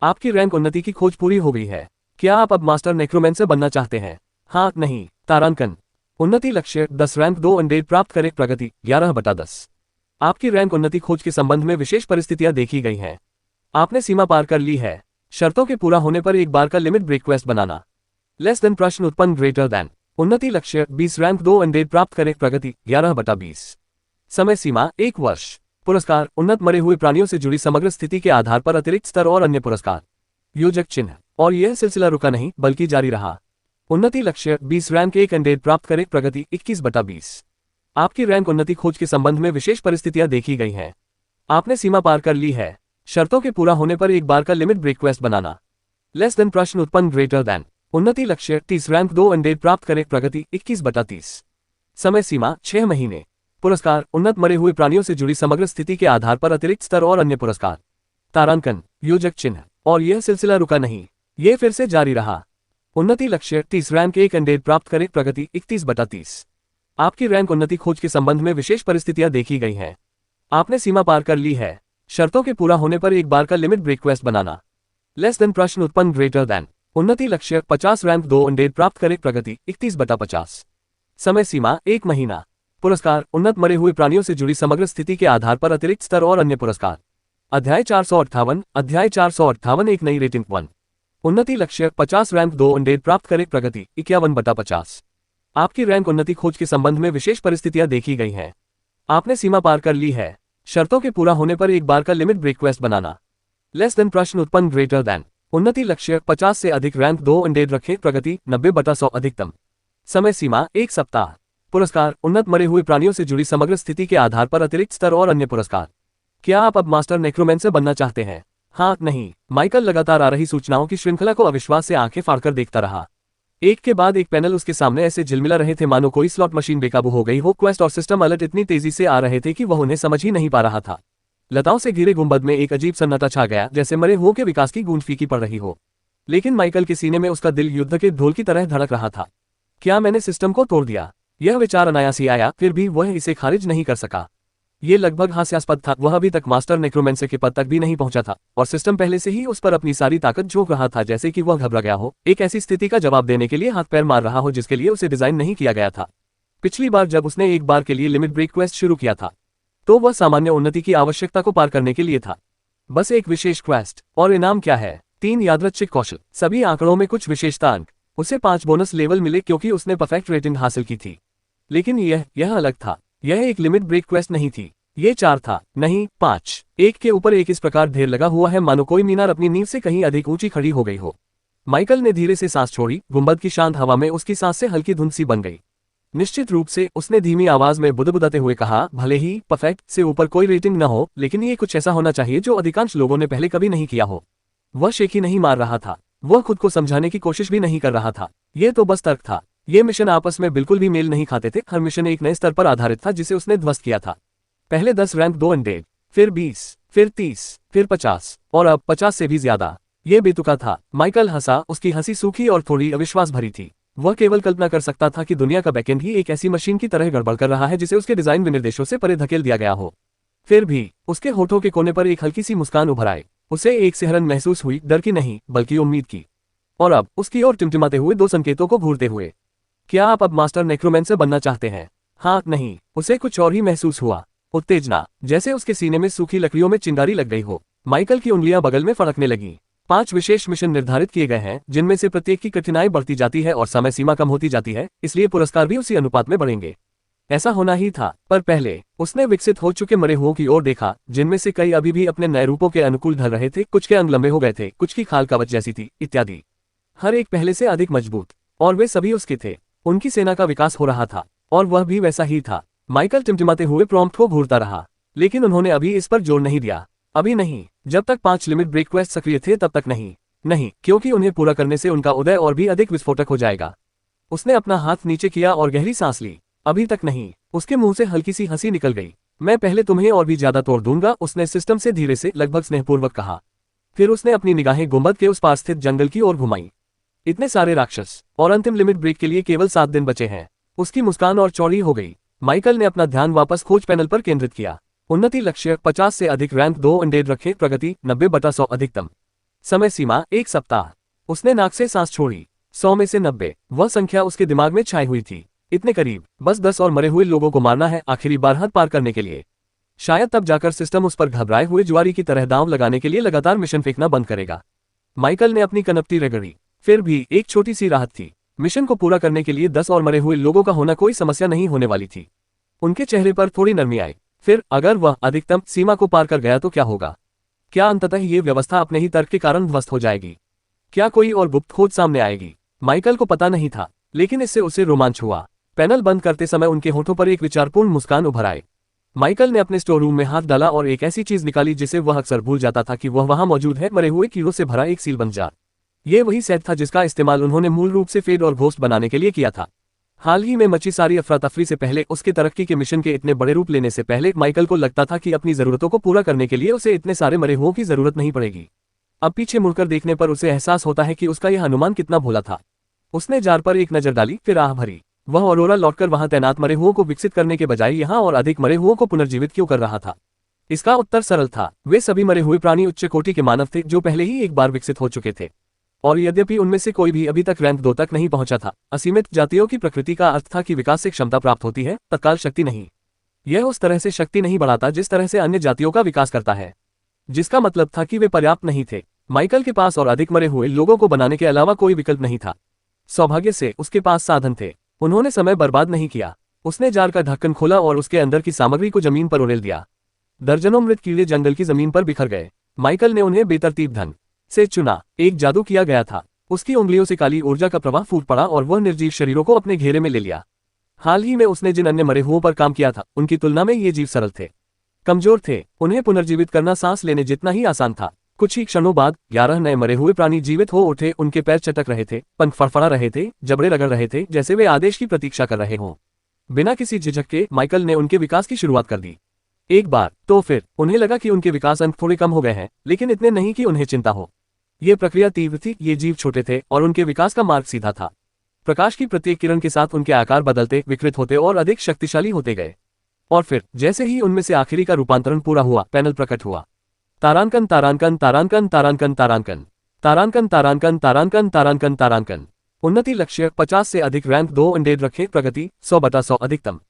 आपकी रैंक उन्नति की खोज पूरी हो गई है। क्या आप अब मास्टर नेक्रोमेंसर बनना चाहते हैं? हाँ नहीं। तारांकन। उन्नति लक्ष्य 10 रैंक 2 अंडेड प्राप्त करें। प्रगति 11/10। आपकी रैंक उन्नति खोज के संबंध में विशेष परिस्थितियां देखी गई हैं। आपने सीमा पार कर ली है। शर्तों के पूरा होने पर एक बार का लिमिट ब्रेक क्वेस्ट बनाना। लेस देन प्रश्न उत्पन्न ग्रेटर देन। उन्नति लक्ष्य 20 रैंक 2 अंडेड प्राप्त करें। प्रगति 11/20। समय सीमा 1 वर्ष। पुरस्कार उन्नत मरे हुए प्राणियों से जुड़ी समग्र स्थिति के आधार पर अतिरिक्त स्तर और अन्य पुरस्कार। योजक चिन्ह। और यह सिलसिला रुका नहीं बल्कि जारी रहा। उन्नति लक्ष्य 20 रैंक 1 अंडेड प्राप्त करें। प्रगति 21/20। आपकी रैंक उन्नति खोज के संबंध में विशेष परिस्थितियां देखी गई हैं। आपने सीमा पार कर ली है। शर्तों के पूरा होने पर एक बार का लिमिट ब्रेक क्वेस्ट बनाना। लेस देन प्रश्न उत्पन्न ग्रेटर देन। उन्नति लक्ष्य 30 रैंक 2 अंडेड प्राप्त करें। प्रगति 21/30। समय सीमा 6 महीने। पुरस्कार उन्नत मरे हुए प्राणियों से जुड़ी समग्र स्थिति के आधार पर अतिरिक्त स्तर और अन्य पुरस्कार। तारांकन। योजक चिन्ह। और यह सिलसिला रुका नहीं, यह फिर से जारी रहा। उन्नति लक्ष्य 30 रैंक 1 अंडेड प्राप्त करें। प्रगति 31/30। आपकी रैंक उन्नति खोज के संबंध में विशेष परिस्थितियां देखी गई हैं। आपने सीमा पार कर ली है। शर्तों के पूरा होने पर एक बार का लिमिट ब्रेक क्वेस्ट बनाना। लेस देन प्रश्न उत्पन्न ग्रेटर देन। उन्नति लक्ष्य 50 रैंक 2 अंडेड प्राप्त करें। प्रगति 31/50। समय सीमा 1 महीना। पुरस्कार उन्नत मरे हुए प्राणियों से जुड़ी समग्र स्थिति के आधार पर अतिरिक्त स्तर और अन्य पुरस्कार। अध्याय 458। अध्याय 458 एक नई रेटिंग 1। उन्नति लक्ष्य 50 रैंक 2 अंडेड प्राप्त करें। प्रगति 51/50। आपकी रैंक उन्नति खोज के संबंध में विशेष परिस्थितियां देखी गई हैं। आपने सीमा पार कर ली है। शर्तों के पूरा होने पर एक बार का लिमिट ब्रेक क्वेस्ट बनाना। लेस देन प्रश्न उत्पन्न ग्रेटर देन। उन्नति लक्ष्य 50 से अधिक रैंक 2 अंडेड रखें। प्रगति 90/100 अधिकतम। समय सीमा 1 सप्ताह। पुरस्कार उन्नत मरे हुए प्राणियों से जुड़ी समग्र स्थिति के आधार पर अतिरिक्त स्तर और अन्य पुरस्कार। क्या आप अब मास्टर नेक्रोमेंसर बनना चाहते हैं? हाँ नहीं। माइकल लगातार आ रही सूचनाओं की श्रृंखला को अविश्वास से आंखें फाड़कर देखता रहा। एक के बाद एक पैनल उसके सामने ऐसे झिलमिला रहे थे मानो कोई स्लॉट मशीन बेकाबू हो गई हो। क्वेस्ट और सिस्टम अलर्ट इतनी तेजी से आ रहे थे कि वह उन्हें समझ ही नहीं पा रहा था। लताओं से घिरे गुंबद में एक अजीब सन्नाटा छा गया, जैसे मरे हुओं के विकास की गूंज फीकी पड़ रही हो। लेकिन माइकल के सीने में उसका दिल युद्ध के ढोल की तरह धड़क रहा था। क्या मैंने सिस्टम को तोड़ दिया? यह विचार अनायास ही आया, फिर भी वह इसे खारिज नहीं कर सका। ये लगभग हास्यास्पद था। वह अभी तक मास्टर नेक्रोमेंसर के पद तक भी नहीं पहुंचा था और सिस्टम पहले से ही उस पर अपनी सारी ताकत झोंक रहा था, जैसे कि वह घबरा गया हो, एक ऐसी स्थिति का जवाब देने के लिए हाथ पैर मार रहा हो जिसके लिए उसे डिजाइन नहीं किया गया था। पिछली बार जब उसने एक बार के लिए लिमिट ब्रेक क्वेस्ट शुरू किया था तो वह सामान्य उन्नति की आवश्यकता को पार करने के लिए था। बस एक विशेष क्वेस्ट, और इनाम क्या है? 3 यादृच्छिक कौशल, सभी आंकड़ों में कुछ विशेषता अंक। उसे 5 बोनस लेवल मिले क्योंकि उसने परफेक्ट रेटिंग हासिल की थी। लेकिन यह अलग था। यह एक लिमिट ब्रेक क्वेस्ट नहीं थी। ये 4 था, नहीं 5। एक के ऊपर एक इस प्रकार ढेर लगा हुआ है मानो कोई मीनार अपनी नींव से कहीं अधिक ऊंची खड़ी हो गई हो। माइकल ने धीरे से सांस छोड़ी, गुंबद की शांत हवा में उसकी सांस से हल्की धुंध सी बन गई। निश्चित रूप से, उसने धीमी आवाज में बुदबुदाते हुए कहा, भले ही परफेक्ट से ऊपर कोई रेटिंग न हो, लेकिन ये कुछ ऐसा होना चाहिए जो अधिकांश लोगों ने पहले कभी नहीं किया हो। वह शेखी नहीं मार रहा था। वह खुद को समझाने की कोशिश भी नहीं कर रहा था। यह तो बस तर्क था। ये मिशन आपस में बिल्कुल भी मेल नहीं खाते थे। हर मिशन एक नए स्तर पर आधारित था जिसे उसने ध्वस्त किया था। पहले 10 रैंक 2 अनडेड, फिर 20, फिर 30, फिर 50, और अब 50 से भी ज्यादा। ये बेतुका था। माइकल हंसा, उसकी हंसी सूखी और थोड़ी अविश्वास भरी थी। वह केवल कल्पना कर सकता था कि दुनिया का बैकएंड ही एक ऐसी मशीन की तरह गड़बड़ कर रहा है जिसे उसके डिजाइन विनिर्देशों से परे धकेल दिया गया हो। फिर भी उसके होठों के कोने पर एक हल्की सी मुस्कान उभर आई। उसे एक सिहरन महसूस हुई, डर की नहीं बल्कि उम्मीद की। और अब उसकी ओर टिमटिमाते हुए 2 संकेतों को घूरते हुए, क्या आप अब मास्टर नेक्रोमेंसर बनना चाहते हैं? हाँ, नहीं। उसे कुछ और ही महसूस हुआ, उत्तेजना, जैसे उसके सीने में सूखी लकड़ियों में चिंगारी लग गई हो। माइकल की उंगलियां बगल में फड़कने लगी। 5 विशेष मिशन निर्धारित किए गए हैं जिनमें से प्रत्येक की कठिनाई बढ़ती जाती है और समय सीमा कम होती जाती है, इसलिए पुरस्कार भी उसी अनुपात में बढ़ेंगे। ऐसा होना ही था, पर पहले उसने विकसित हो चुके मरे हुओं की ओर देखा, जिनमें से कई अभी भी अपने नए रूपों के अनुकूल ढल रहे थे, कुछ के अंग लंबे हो गए थे, कुछ की खाल कवच जैसी थी, इत्यादि। हर एक पहले से अधिक मजबूत, और वे सभी उसके थे। उनकी सेना का विकास हो रहा था, और वह भी वैसा ही था। माइकल टिमटिमाते हुए प्रॉम्प्ट को घूरता रहा, लेकिन उन्होंने अभी इस पर जोर नहीं दिया। अभी नहीं, जब तक 5 लिमिट ब्रेक क्वेस्ट सक्रिय थे तब तक नहीं, क्योंकि उन्हें पूरा करने से उनका उदय और भी अधिक विस्फोटक हो जाएगा। उसने अपना हाथ नीचे किया और गहरी सांस ली। अभी तक नहीं। उसके मुंह से हल्की सी हंसी निकल गई। मैं पहले तुम्हें और भी ज्यादा तोड़ दूंगा, उसने सिस्टम से धीरे से, लगभग स्नेहपूर्वक कहा। फिर उसने अपनी निगाहें गुंबद के उस पार स्थित जंगल की ओर घुमाई। इतने सारे राक्षस, और अंतिम लिमिट ब्रेक के लिए केवल 7 दिन बचे हैं। उसकी मुस्कान और चौड़ी हो गई। माइकल ने अपना ध्यान वापस खोज पैनल पर केंद्रित किया। उन्नति लक्ष्य 50 से अधिक, रैंक 2 अनडेड रखे, प्रगति 90/100 अधिकतम, समय सीमा 1 सप्ताह। उसने नाक से सांस छोड़ी। 100 में से 90, वह संख्या उसके दिमाग में छाई हुई थी। इतने करीब, बस 10 और मरे हुए लोगों को मारना है आखिरी बार हद पार करने के लिए। शायद तब जाकर सिस्टम उस पर घबराए हुए जुआरी की तरह दांव लगाने के लिए लगातार मिशन फेंकना बंद करेगा। माइकल ने अपनी कनपटी रगड़ी। फिर भी एक छोटी सी राहत थी। मिशन को पूरा करने के लिए 10 और मरे हुए लोगों का होना कोई समस्या नहीं होने वाली थी। उनके चेहरे पर थोड़ी नरमी आई। फिर अगर वह अधिकतम सीमा को पार कर गया तो क्या होगा? क्या अंततः ये व्यवस्था अपने ही तर्क के कारण ध्वस्त हो जाएगी? क्या कोई और गुप्त खोज सामने आएगी? माइकल को पता नहीं था, लेकिन इससे उसे रोमांच हुआ। पैनल बंद करते समय उनके होठों पर एक विचारपूर्ण मुस्कान उभर आई। माइकल ने अपने स्टोर रूम में हाथ डाला और एक ऐसी चीज निकाली जिसे वह अक्सर भूल जाता था कि वह वहां मौजूद है, मरे हुए कीड़ों से भरा एक सीलबंद जार। ये वही सेट था जिसका इस्तेमाल उन्होंने मूल रूप से फेड और घोस्ट बनाने के लिए किया था। हाल ही में मची सारी अफरा तफरी से पहले, उसके तरक्की के मिशन के इतने बड़े रूप लेने से पहले, माइकल को लगता था कि अपनी जरूरतों को पूरा करने के लिए उसे इतने सारे मरे हुओं की जरूरत नहीं पड़ेगी। अब पीछे मुड़कर देखने पर उसे एहसास होता है कि उसका यह अनुमान कितना भोला था। उसने जार पर एक नजर डाली, फिर आह भरी। वह ऑरोरा लौटकर वहां तैनात मरे हुओं को विकसित करने के बजाय यहां और अधिक मरे हुओं को पुनर्जीवित क्यों कर रहा था? इसका उत्तर सरल था। वे सभी मरे हुए प्राणी उच्च कोटि के मानव थे जो पहले ही एक बार विकसित हो चुके थे, और यद्यपि उनमें से कोई भी अभी तक रैंक 2 तक नहीं पहुंचा था। असीमित जातियों की प्रकृति का अर्थ था कि विकास से क्षमता प्राप्त होती है, तत्काल शक्ति नहीं। यह उस तरह से शक्ति नहीं बढ़ाता जिस तरह से अन्य जातियों का विकास करता है, जिसका मतलब था कि वे पर्याप्त नहीं थे। माइकल के पास और अधिक मरे हुए लोगों को बनाने के अलावा कोई विकल्प नहीं था। सौभाग्य से उसके पास साधन थे। उन्होंने समय बर्बाद नहीं किया। उसने जार का ढक्कन खोला और उसके अंदर की सामग्री को जमीन पर उड़ेल दिया। दर्जनों मृत कीड़े जंगल की जमीन पर बिखर गए। माइकल ने उन्हें बेतरतीब ढंग से चुना। एक जादू किया गया था। उसकी उंगलियों से काली ऊर्जा का प्रवाह फूट पड़ा और वह निर्जीव शरीरों को अपने घेरे में ले लिया। हाल ही में उसने जिन अन्य मरे हुओं पर काम किया था, उनकी तुलना में ये जीव सरल थे, कमजोर थे। उन्हें पुनर्जीवित करना सांस लेने जितना ही आसान था। कुछ ही क्षणों बाद 11 नए मरे हुए प्राणी जीवित हो उठे। उनके पैर चटक रहे थे, पंख फड़फड़ा रहे थे, जबड़े रगड़ रहे थे, जैसे वे आदेश की प्रतीक्षा कर रहे हों। बिना किसी झिझक के माइकल ने उनके विकास की शुरुआत कर दी। एक बार तो फिर उन्हें लगा कि उनके विकास अंक थोड़े कम हो गए हैं, लेकिन इतने नहीं कि उन्हें चिंता हो। ये प्रक्रिया तीव्र थी। ये जीव छोटे थे और उनके विकास का मार्ग सीधा था। प्रकाश की प्रत्येक किरण के साथ उनके आकार बदलते, विकृत होते और अधिक शक्तिशाली होते गए। और फिर जैसे ही उनमें से आखिरी का रूपांतरण पूरा हुआ, पैनल प्रकट हुआ। तारांकन तारांकन तारांकन तारांकन तारांकन तारांकन तारांकन तारांकन तारांकन तारांकन। उन्नति लक्ष्य 50 से अधिक, रैंक 2 अनडेड रखे, प्रगति 100/100 अधिकतम,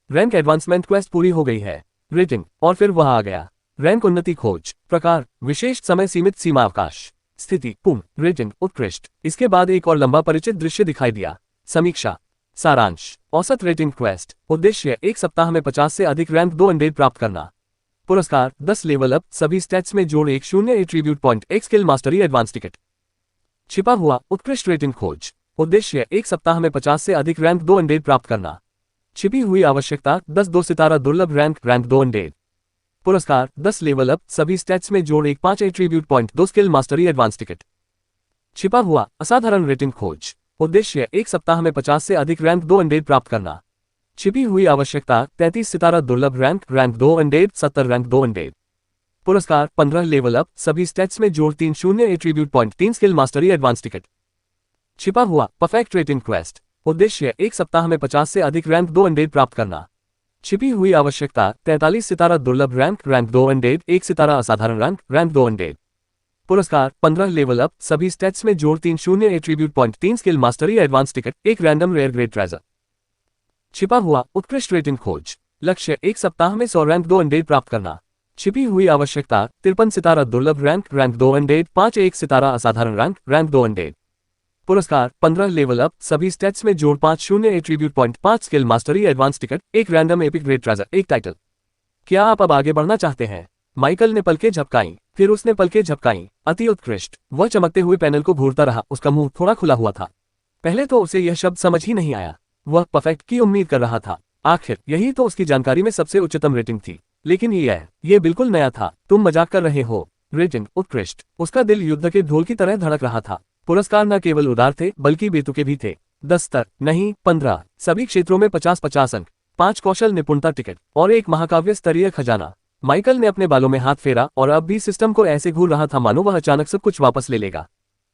रैंक एडवांसमेंट क्वेस्ट पूरी हो गई है, रेटिंग। और फिर वह आ गया। रैंक उन्नति खोज। प्रकार विशेष समय सीमित सीमा अवकाश। स्थिति पूर्ण रेटिंग उत्कृष्ट। इसके बाद एक और लंबा परिचित दृश्य दिखाई दिया। समीक्षा सारांश औसत रेटिंग क्वेस्ट। उद्देश्य 1 सप्ताह में 50 से अधिक रैंक 2 अंडेड प्राप्त करना। पुरस्कार 10 लेवल अप सभी स्टैट्स में जोड़ 1 0 attribute point 1 skill mastery advance ticket. छिपा हुआ उत्कृष्ट रेटिंग खोज। उद्देश्य 1 सप्ताह में 50 से अधिक रैंक 2 अंडेड प्राप्त करना। छिपी हुई आवश्यकता 10 2 सितारा दुर्लभ रैंक 2 अंडेड। पुरस्कार 10 लेवल अप सभी स्टैट्स में जोड़ 1 5 attribute point 2 skill mastery advance ticket. छिपा हुआ असाधारण रेटिंग खोज। उद्देश्य 1 सप्ताह में 50 से अधिक रैंक 2 अंडेड प्राप्त करना। छिपी हुई आवश्यकता 33 सितारा दुर्लभ रैंक 2 अंडेड 70 रैंक 2 अंडेड। पुरस्कार 15 लेवल अप सभी स्टैट्स में जोड़ 3 0 attribute point 3 skill mastery advance ticket. छिपा हुआ परफेक्ट रेटिंग क्वेस्ट। उद्देश्य 1 सप्ताह में 50 से अधिक रैंक 2 अंडेड प्राप्त करना। छिपी हुई आवश्यकता 43 सितारा दुर्लभ रैंक 2 अंडेड 1 सितारा असाधारण रैंक 2 अंडेड। पुरस्कार 15 लेवल अप सभी स्टैट्स में जोड़ 3 0 attribute point 3 skill mastery advance ticket 1 random rare grade treasure. छिपा हुआ उत्कृष्ट रेटिंग खोज। लक्ष्य 1 सप्ताह में 100 रैंक 2 अंडेड प्राप्त करना। छिपी हुई आवश्यकता 53 सितारा दुर्लभ रैंक 2 अंडेड 5 1 सितारा असाधारण रैंक 2 अंडेड। पुरस्कार 15 लेवल अप सभी स्टैट्स में जोड़ 5 0 attribute point 5 skill mastery advance ticket 1 random epic grade treasure 1 title. क्या आप अब आगे बढ़ना चाहते हैं? माइकल ने पलकें झपकाईं, फिर उसने पलकें झपकाईं। अति उत्कृष्ट। वह चमकते हुए पैनल को घूरता रहा, उसका मुंह थोड़ा खुला हुआ था। पहले तो उसे यह शब्द समझ ही नहीं आया। वह परफेक्ट की उम्मीद कर रहा था। आखिर यही तो उसकी जानकारी में सबसे उच्चतम रेटिंग थी। लेकिन ये बिल्कुल नया था। तुम मजाक कर रहे हो। रेटिंग उत्कृष्ट। उसका दिल युद्ध के ढोल की तरह धड़क रहा था। पुरस्कार न केवल उदार थे बल्कि बेतुके भी थे। 10 स्तर नहीं 15 सभी क्षेत्रों में 50-50 अंक, 5 कौशल निपुणता टिकट और 1 महाकाव्य स्तरीय खजाना। माइकल ने अपने बालों में हाथ फेरा और अब भी सिस्टम को ऐसे घूर रहा था मानो वह अचानक सब कुछ वापस ले लेगा।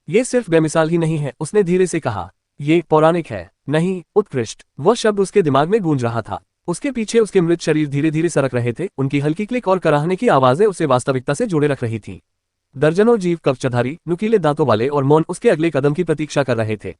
ये सिर्फ बेमिसाल ही नहीं है, उसने धीरे से कहा। ये पौराणिक है। नहीं, उत्कृष्ट। वह शब्द उसके दिमाग में गूंज रहा था। उसके पीछे उसके मृत शरीर धीरे धीरे सरक रहे थे। उनकी हल्की क्लिक और कराहने की आवाजें उसे वास्तविकता से जोड़े रख रही थी। दर्जनों जीव कवचधारी, नुकीले दांतों वाले और मौन उसके अगले कदम की प्रतीक्षा कर रहे थे।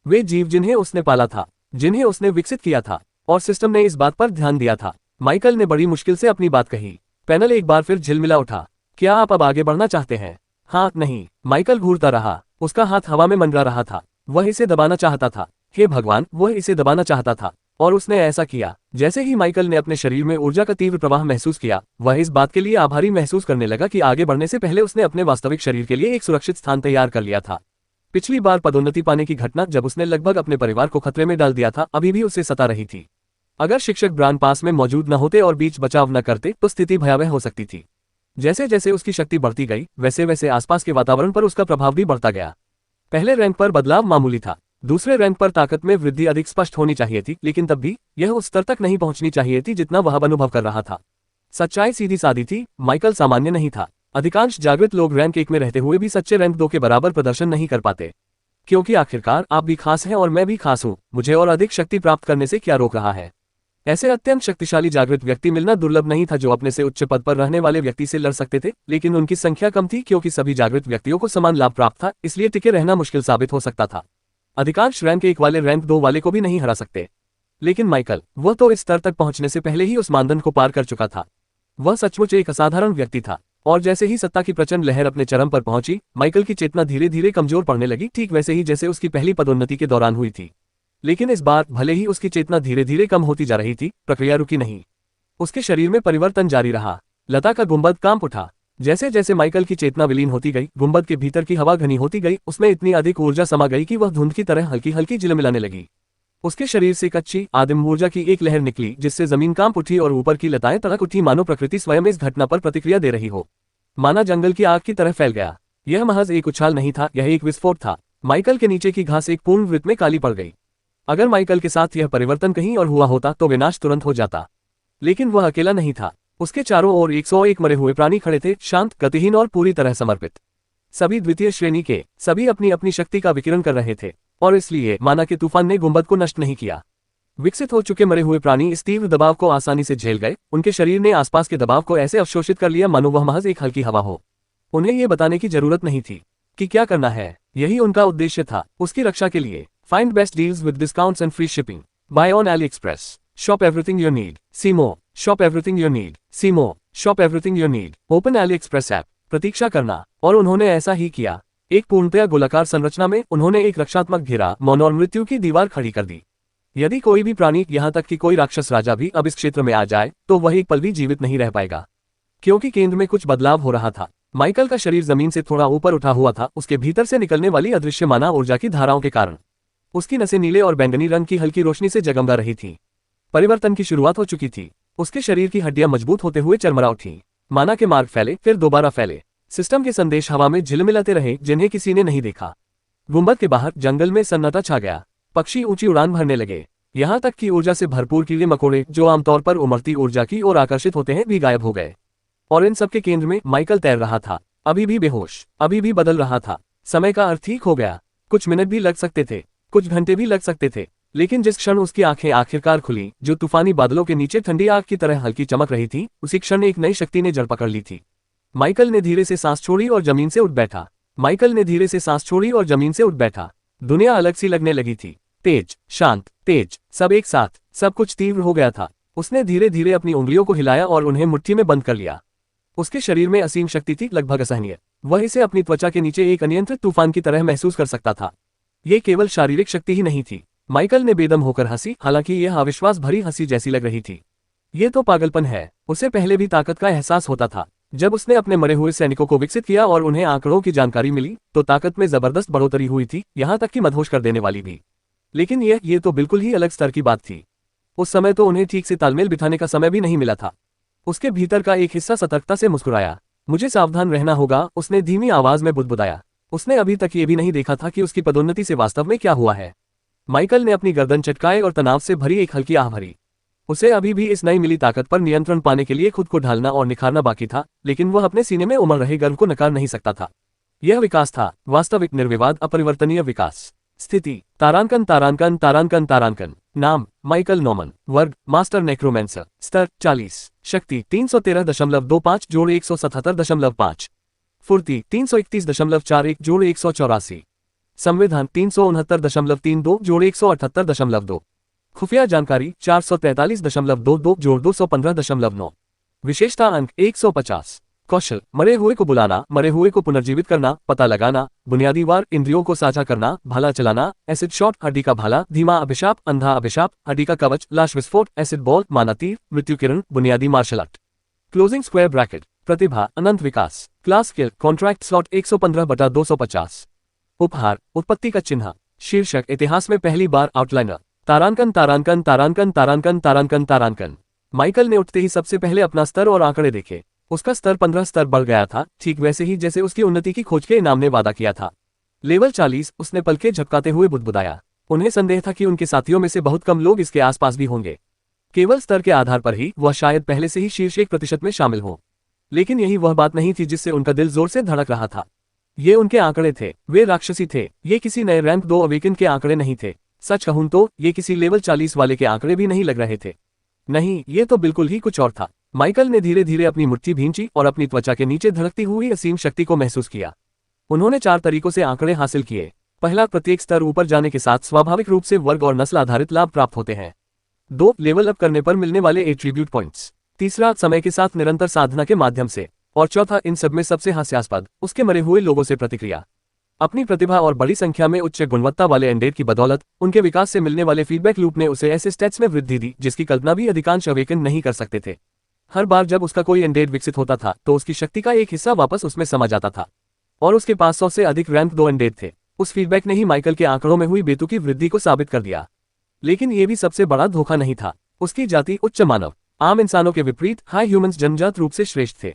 वे जीव जिन्हें उसने पाला था, जिन्हें उसने विकसित किया था, और सिस्टम ने इस बात पर ध्यान दिया था। माइकल ने बड़ी मुश्किल से अपनी बात कही। पैनल एक बार फिर झिलमिला उठा। क्या आप अब आगे बढ़ना चाहते हैं? हाँ, नहीं। माइकल घूरता रहा। उसका हाथ हवा में मंडरा रहा था। वह इसे दबाना चाहता था। हे भगवान, वह इसे दबाना चाहता था। और उसने ऐसा किया। जैसे ही माइकल ने अपने शरीर में ऊर्जा का तीव्र प्रवाह महसूस किया, वह इस बात के लिए आभारी महसूस करने लगा कि आगे बढ़ने से पहले उसने अपने वास्तविक शरीर के लिए एक सुरक्षित स्थान तैयार कर लिया था। पिछली बार पदोन्नति पाने की घटना, जब उसने लगभग अपने परिवार को खतरे में डाल दिया था, अभी भी उसे सता रही थी। अगर शिक्षक ब्रांड पास में मौजूद न होते और बीच बचाव न करते तो स्थिति भयावह हो सकती थी। जैसे जैसे उसकी शक्ति बढ़ती गई, वैसे वैसे आसपास के वातावरण पर उसका प्रभाव भी बढ़ता गया। पहले रैंक पर बदलाव मामूली था। दूसरे रैंक पर ताकत में वृद्धि अधिक स्पष्ट होनी चाहिए थी, लेकिन तब भी यह उस स्तर तक नहीं पहुंचनी चाहिए थी जितना वह अनुभव कर रहा था। सच्चाई सीधी सादी थी, माइकल सामान्य नहीं था। अधिकांश जागृत लोग रैंक 1 में रहते हुए भी सच्चे रैंक 2 के बराबर प्रदर्शन नहीं कर पाते। क्योंकि आखिरकार आप भी खास हैं और मैं भी खास हूं। मुझे और अधिक शक्ति प्राप्त करने से क्या रोक रहा है? ऐसे अत्यंत शक्तिशाली जागृत व्यक्ति मिलना दुर्लभ नहीं था जो अपने से उच्च पद पर रहने वाले व्यक्ति से लड़ सकते थे, लेकिन उनकी संख्या कम थी। क्योंकि सभी जागृत व्यक्तियों को समान लाभ प्राप्त था, इसलिए टिके रहना मुश्किल साबित हो सकता था। अधिकांश रैंक 1 वाले रैंक 2 वाले को भी नहीं हरा सकते। लेकिन माइकल, वह तो इस स्तर तक पहुंचने से पहले ही उस मानदंड को पार कर चुका था। वह सचमुच एक असाधारण व्यक्ति था। और जैसे ही सत्ता की प्रचंड लहर अपने चरम पर पहुंची, माइकल की चेतना धीरे धीरे कमजोर पड़ने लगी, ठीक वैसे ही जैसे उसकी पहली पदोन्नति के दौरान हुई थी। लेकिन इस बार भले ही उसकी चेतना धीरे धीरे कम होती जा रही थी, प्रक्रिया रुकी नहीं। उसके शरीर में परिवर्तन जारी रहा। लता का गुंबद कांप उठा। जैसे जैसे माइकल की चेतना विलीन होती गई, गुंबद के भीतर की हवा घनी होती गई। उसमें इतनी अधिक ऊर्जा समा गई कि वह धुंध की तरह हल्की हल्की झिलमिलाने लगी। उसके शरीर से कच्ची आदिम ऊर्जा की एक लहर निकली, जिससे जमीन कांप उठी और ऊपर की लताएं तड़क उठी, मानो प्रकृति स्वयं इस घटना पर प्रतिक्रिया दे रही हो। माना जंगल की आग की तरह फैल गया। यह महज एक उछाल नहीं था, यह एक विस्फोट था। माइकल के नीचे की घास एक पूर्ण वृत्त में काली पड़ गई। अगर माइकल के साथ यह परिवर्तन कहीं और हुआ होता तो विनाश तुरंत हो जाता। लेकिन वह अकेला नहीं था। उसके चारों ओर 101 मरे हुए प्राणी खड़े थे, शांत, गतिहीन और पूरी तरह समर्पित। सभी द्वितीय श्रेणी के, सभी अपनी अपनी शक्ति का विकिरण कर रहे थे। और इसलिए माना कि तूफान ने गुंबद को नष्ट नहीं किया। विकसित हो चुके मरे हुए प्राणी इस तीव्र दबाव को आसानी से झेल गए। उनके शरीर ने आसपास के दबाव को ऐसे अवशोषित कर लिया मानो वह महज एक हल्की हवा हो। उन्हें यह बताने की जरूरत नहीं थी कि क्या करना है। यही उनका उद्देश्य था, उसकी रक्षा के लिए। Find best deals with discounts and free shipping. Buy on AliExpress। Shop everything you need, see more. Shop everything you need, see more. Shop everything you need, open AliExpress app, प्रतीक्षा करना। और उन्होंने ऐसा ही किया। एक पूर्णतया गोलाकार संरचना में उन्होंने एक रक्षात्मक घेरा, मौन और मृत्यु की दीवार खड़ी कर दी। यदि कोई भी प्राणी, यहाँ तक कि कोई राक्षस राजा भी अब इस क्षेत्र में आ जाए तो वह एक पल भी जीवित नहीं रह पाएगा, क्योंकि केंद्र में कुछ बदलाव हो रहा था। माइकल का शरीर जमीन से थोड़ा ऊपर उठा हुआ था, उसके भीतर से निकलने वाली अदृश्यमाना ऊर्जा की धाराओं के कारण उसकी नसें नीले और बैंगनी रंग की हल्की रोशनी से जगमगा रही थी। परिवर्तन की शुरुआत हो चुकी थी। उसके शरीर की हड्डियां मजबूत होते हुए चरमरा उठी, माना के मार्ग फैले फिर दोबारा फैले। सिस्टम के संदेश हवा में झिलमिलाते रहे जिन्हें किसी ने नहीं देखा। गुंबद के बाहर जंगल में सन्नाटा छा गया। पक्षी ऊंची उड़ान भरने लगे, यहाँ तक कि ऊर्जा से भरपूर कीड़े मकोड़े जो आमतौर पर उमड़ती ऊर्जा की ओर आकर्षित होते हैं भी गायब हो गए। और इन सबके केंद्र में माइकल तैर रहा था, अभी भी बेहोश, अभी भी बदल रहा था। समय का अर्थ ठीक हो गया। कुछ मिनट भी लग सकते थे, कुछ घंटे भी लग सकते थे, लेकिन जिस क्षण उसकी आंखें आखिरकार खुली, जो तूफानी बादलों के नीचे ठंडी आग की तरह हल्की चमक रही थी, उसी क्षण एक नई शक्ति ने जड़ पकड़ ली थी। माइकल ने धीरे से सांस छोड़ी और जमीन से उठ बैठा। माइकल ने धीरे से सांस छोड़ी और जमीन से उठ बैठा। दुनिया अलग सी लगने लगी थी। तेज, शांत, तेज, सब एक साथ, सब कुछ तीव्र हो गया था। उसने धीरे धीरे अपनी उंगलियों को हिलाया और उन्हें मुट्ठी में बंद कर लिया। उसके शरीर में असीम शक्ति थी, लगभग असहनीय। वह इसे अपनी त्वचा के नीचे एक अनियंत्रित तूफान की तरह महसूस कर सकता था। ये केवल शारीरिक शक्ति ही नहीं थी। माइकल ने बेदम होकर हंसी, हालांकि यह अविश्वास भरी हंसी जैसी लग रही थी। ये तो पागलपन है। उसे पहले भी ताकत का एहसास होता था। जब उसने अपने मरे हुए सैनिकों को विकसित किया और उन्हें आंकड़ों की जानकारी मिली, तो ताकत में जबरदस्त बढ़ोतरी हुई थी, यहाँ तक कि मदहोश कर देने वाली भी। लेकिन ये तो बिल्कुल ही अलग स्तर की बात थी। उस समय तो उन्हें ठीक से तालमेल बिठाने का समय भी नहीं मिला था। उसके भीतर का एक हिस्सा सतर्कता से मुस्कुराया। मुझे सावधान रहना होगा, उसने धीमी आवाज में बुदबुदाया। उसने अभी तक ये भी नहीं देखा था कि उसकी पदोन्नति से वास्तव में क्या हुआ है। माइकल ने अपनी गर्दन चटकाए और तनाव से भरी एक हल्की आह भरी। उसे अभी भी इस नई मिली ताकत पर नियंत्रण पाने के लिए खुद को ढालना और निखारना बाकी था, लेकिन वह अपने सीने में उमड़ रहे गर्व को नकार नहीं सकता था। यह विकास था, वास्तविक, निर्विवाद, अपरिवर्तनीय विकास। स्थिति: तारांकन तारांकन तारांकन तारांकन। नाम: माइकल नॉमन। वर्ग: मास्टर नेक्रोमेंसर। स्तर: 40। शक्ति: 313.25 जोड़ 177.5। फुर्ती: 331.41 जोड़ 184। संविधान: 369.32 जोड़ 178.2। खुफिया जानकारी: 443.22 जोड़ 215.9। विशेषता अंक: 150। कौशल: मरे हुए को बुलाना, मरे हुए को पुनर्जीवित करना, पता लगाना, बुनियादी वार, इंद्रियों को साझा करना, भाला चलाना, एसिड शॉट, हड्डी का भाला, धीमा अभिशाप, अंधा अभिशाप, हड्डी का कवच, लाश विस्फोट, एसिड बॉल, माना तीर, मृत्यु किरण, बुनियादी martial art. Closing square bracket. प्रतिभा: अनंत विकास। Class skill: contract slot 115/250। उपहार: उत्पत्ति का चिन्ह। शीर्षक: इतिहास में पहली बार आउटलाइनर। तारांकन तारांकन तारांकन तारांकन तारांकन तारांकन। माइकल ने उठते ही सबसे पहले अपना स्तर और आंकड़े देखे। उसका स्तर 15 स्तर बढ़ गया था, ठीक वैसे ही जैसे उसकी उन्नति की खोज के इनाम ने वादा किया था। लेवल 40। उसने पलके झपकाते हुए बुदबुदाया। उन्हें संदेह था कि उनके साथियों में से बहुत कम लोग इसके आसपास भी होंगे। केवल स्तर के आधार पर ही वह शायद पहले से ही शीर्ष 1% में शामिल हो। लेकिन यही वह बात नहीं थी जिससे उनका दिल जोर से धड़क रहा था। ये उनके आंकड़े थे, वे राक्षसी थे। ये किसी नए रैंक 2 अवेकन के आंकड़े नहीं थे। सच कहूं तो ये किसी लेवल 40 वाले के आंकड़े भी नहीं लग रहे थे। नहीं, ये तो बिल्कुल ही कुछ और था। माइकल ने धीरे धीरे अपनी मुट्ठी भींची और अपनी त्वचा के नीचे धड़कती हुई असीम शक्ति को महसूस किया। उन्होंने 4 तरीकों से आंकड़े हासिल किए। पहला, प्रत्येक स्तर ऊपर जाने के साथ स्वाभाविक रूप से वर्ग और नस्ल आधारित लाभ प्राप्त होते हैं। 2, लेवल अप करने पर मिलने वाले एट्रीब्यूट पॉइंट्स। तीसरा, समय के साथ निरंतर साधना के माध्यम से। और चौथा, इन सब में सबसे हास्यास्पद, उसके मरे हुए लोगों से प्रतिक्रिया। अपनी प्रतिभा और बड़ी संख्या में उच्च गुणवत्ता वाले एंडेड की बदौलत उनके विकास से मिलने वाले फीडबैक लूप ने उसे ऐसे स्टेट्स में वृद्धि दी जिसकी कल्पना भी अधिकांश अवेकन नहीं कर सकते थे। हर बार जब उसका कोई एंडेड विकसित होता था तो उसकी शक्ति का एक हिस्सा वापस उसमें समा जाता था, और उसके पास 100 से अधिक रैंक 2 एंडेड थे। उस फीडबैक ने ही माइकल के आंकड़ों में हुई बेतुकी वृद्धि को साबित कर दिया। लेकिन यह भी सबसे बड़ा धोखा नहीं था। उसकी जाति उच्च मानव, आम इंसानों के विपरीत हाई ह्यूमंस जन्मजात रूप से श्रेष्ठ थे।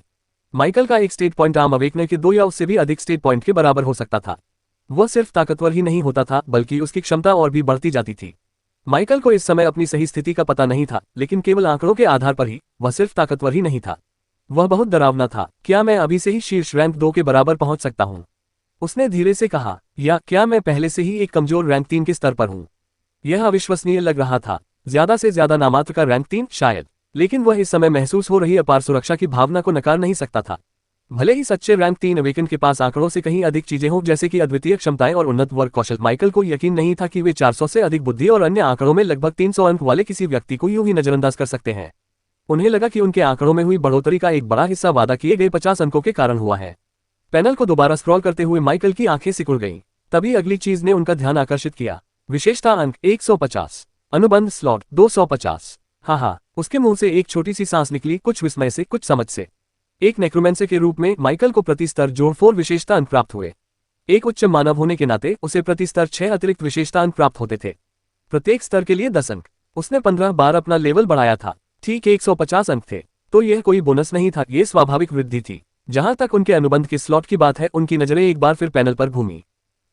माइकल का एक स्टेट पॉइंट आम अवेकनर के 2 या उससे भी अधिक स्टेट पॉइंट के बराबर हो सकता था। वह सिर्फ ताकतवर ही नहीं होता था, बल्कि उसकी क्षमता और भी बढ़ती जाती थी। माइकल को इस समय अपनी सही स्थिति का पता नहीं था, लेकिन केवल आंकड़ों के आधार पर ही वह सिर्फ ताकतवर ही नहीं था, वह बहुत डरावना था। क्या मैं अभी से ही शीर्ष रैंक 2 के बराबर पहुंच सकता हूं? उसने धीरे से कहा। या क्या मैं पहले से ही एक कमजोर रैंक 3 के स्तर पर हूं? यह अविश्वसनीय लग रहा था। ज्यादा से ज्यादा नामात्र का रैंक 3 शायद, लेकिन वह इस समय महसूस हो रही अपार सुरक्षा की भावना को नकार नहीं सकता था। भले ही सच्चे रैंक 3 अवेकन के पास आंकड़ों से कहीं अधिक चीजें हों, जैसे कि अद्वितीय क्षमताएं और उन्नत वर्ग कौशल, माइकल को यकीन नहीं था कि वे 400 से अधिक बुद्धि और अन्य आंकड़ों में लगभग 300 अंक वाले किसी व्यक्ति को यूं ही नजरअंदाज कर सकते हैं। उन्हें लगा कि उनके आंकड़ों में हुई बढ़ोतरी का एक बड़ा हिस्सा वादा किए गए 50 अंकों के कारण हुआ है। पैनल को दोबारा स्क्रॉल करते हुए माइकल की आंखें सिकुड़ गईं। तभी अगली चीज ने उनका ध्यान आकर्षित किया। विशेषता अंक 150, अनुबंध स्लॉट 250। हाँ, उसके मुंह से एक छोटी सी सांस निकली, कुछ विस्मय से, कुछ समझ से। एक नेक्रोमेंसर के रूप में माइकल को प्रति स्तर जोड़ 4 विशेषता अंक प्राप्त हुए। एक उच्च मानव होने के नाते उसे प्रति स्तर 6 अतिरिक्त विशेषता अंक प्राप्त होते थे, प्रत्येक स्तर के लिए 10 अंक। उसने 15 बार अपना लेवल बढ़ाया था। ठीक 150 अंक थे, तो यह कोई बोनस नहीं था, ये स्वाभाविक वृद्धि थी। जहां तक उनके अनुबंध के स्लॉट की बात है, उनकी नजरें एक बार फिर पैनल पर घूमी।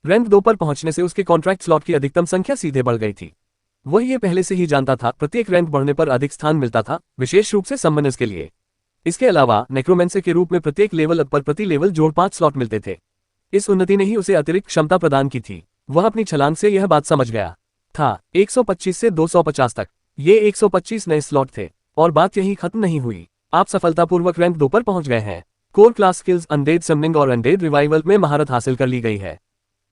रैंक 2 पर पहुंचने से उसके कॉन्ट्रैक्ट स्लॉट की अधिकतम संख्या सीधे बढ़ गई थी। वह ये पहले से ही जानता था, प्रत्येक रैंक बढ़ने पर अधिक स्थान मिलता था, विशेष रूप से समनर्स के लिए। इसके अलावा नेक्रोमेंसर के रूप में प्रत्येक लेवल अप पर प्रति लेवल जोड़ 5 स्लॉट मिलते थे। इस उन्नति ने ही उसे अतिरिक्त क्षमता प्रदान की थी। वह अपनी छलांग से यह बात समझ गया था। 125 से 250 तक ये 125 नए स्लॉट थे, और बात यही खत्म नहीं हुई। आप सफलतापूर्वक रैंक 2 पर पहुंच गए हैं। Core class skills undead summoning और अनडेड रिवाइवल में महारत हासिल कर ली गई है।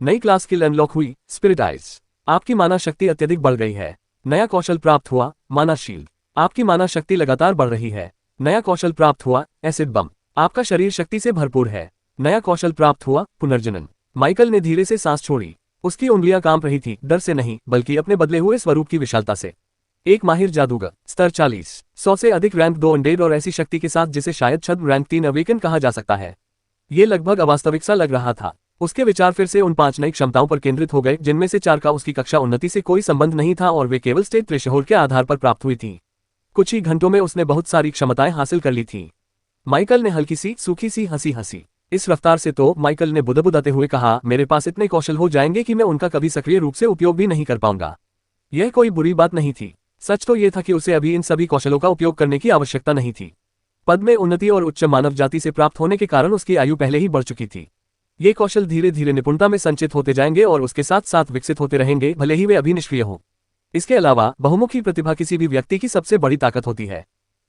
नई क्लास स्किल अनलॉक हुई, स्पिरिटाइज। आपकी माना शक्ति अत्यधिक बढ़ गई है। नया कौशल प्राप्त हुआ, माना शील्ड। आपकी माना शक्ति लगातार बढ़ रही है। नया कौशल प्राप्त हुआ, एसिड बम। आपका शरीर शक्ति से भरपूर है। नया कौशल प्राप्त हुआ, पुनर्जनन। माइकल ने धीरे से सांस छोड़ी। उसकी उंगलियां कांप रही थी, डर से नहीं बल्कि अपने बदले हुए स्वरूप की विशालता से। एक माहिर जादूगर, स्तर 40, 100 से अधिक रैंक 2 अनडेड और ऐसी शक्ति के साथ जिसे शायद छद्म रैंक 3 अवेकन कहा जा सकता है। ये लगभग अवास्तविक सा लग रहा था। उसके विचार फिर से उन 5 नई क्षमताओं पर केंद्रित हो गए, जिनमें से 4 का उसकी कक्षा उन्नति से कोई संबंध नहीं था और वे केवल स्टेट थ्रेशोल्ड के आधार पर प्राप्त हुई थीं। कुछ ही घंटों में उसने बहुत सारी क्षमताएं हासिल कर ली थीं। माइकल ने हल्की सी सूखी सी हंसी हंसी। इस रफ्तार से तो, माइकल ने बुदबुदाते हुए कहा, मेरे पास इतने कौशल हो जाएंगे कि मैं उनका कभी सक्रिय रूप से उपयोग भी नहीं कर पाऊंगा। यह कोई बुरी बात नहीं थी। सच तो यह था कि उसे अभी इन सभी कौशलों का उपयोग करने की आवश्यकता नहीं थी। पद में उन्नति और उच्च मानव जाति से प्राप्त होने के कारण उसकी आयु पहले ही बढ़ चुकी थी। ये कौशल धीरे धीरे निपुणता में संचित होते जाएंगे और उसके साथ साथ विकसित होते रहेंगे, भले ही वे अभी निष्क्रिय हों। इसके अलावा बहुमुखी प्रतिभा किसी भी व्यक्ति की सबसे बड़ी ताकत होती है।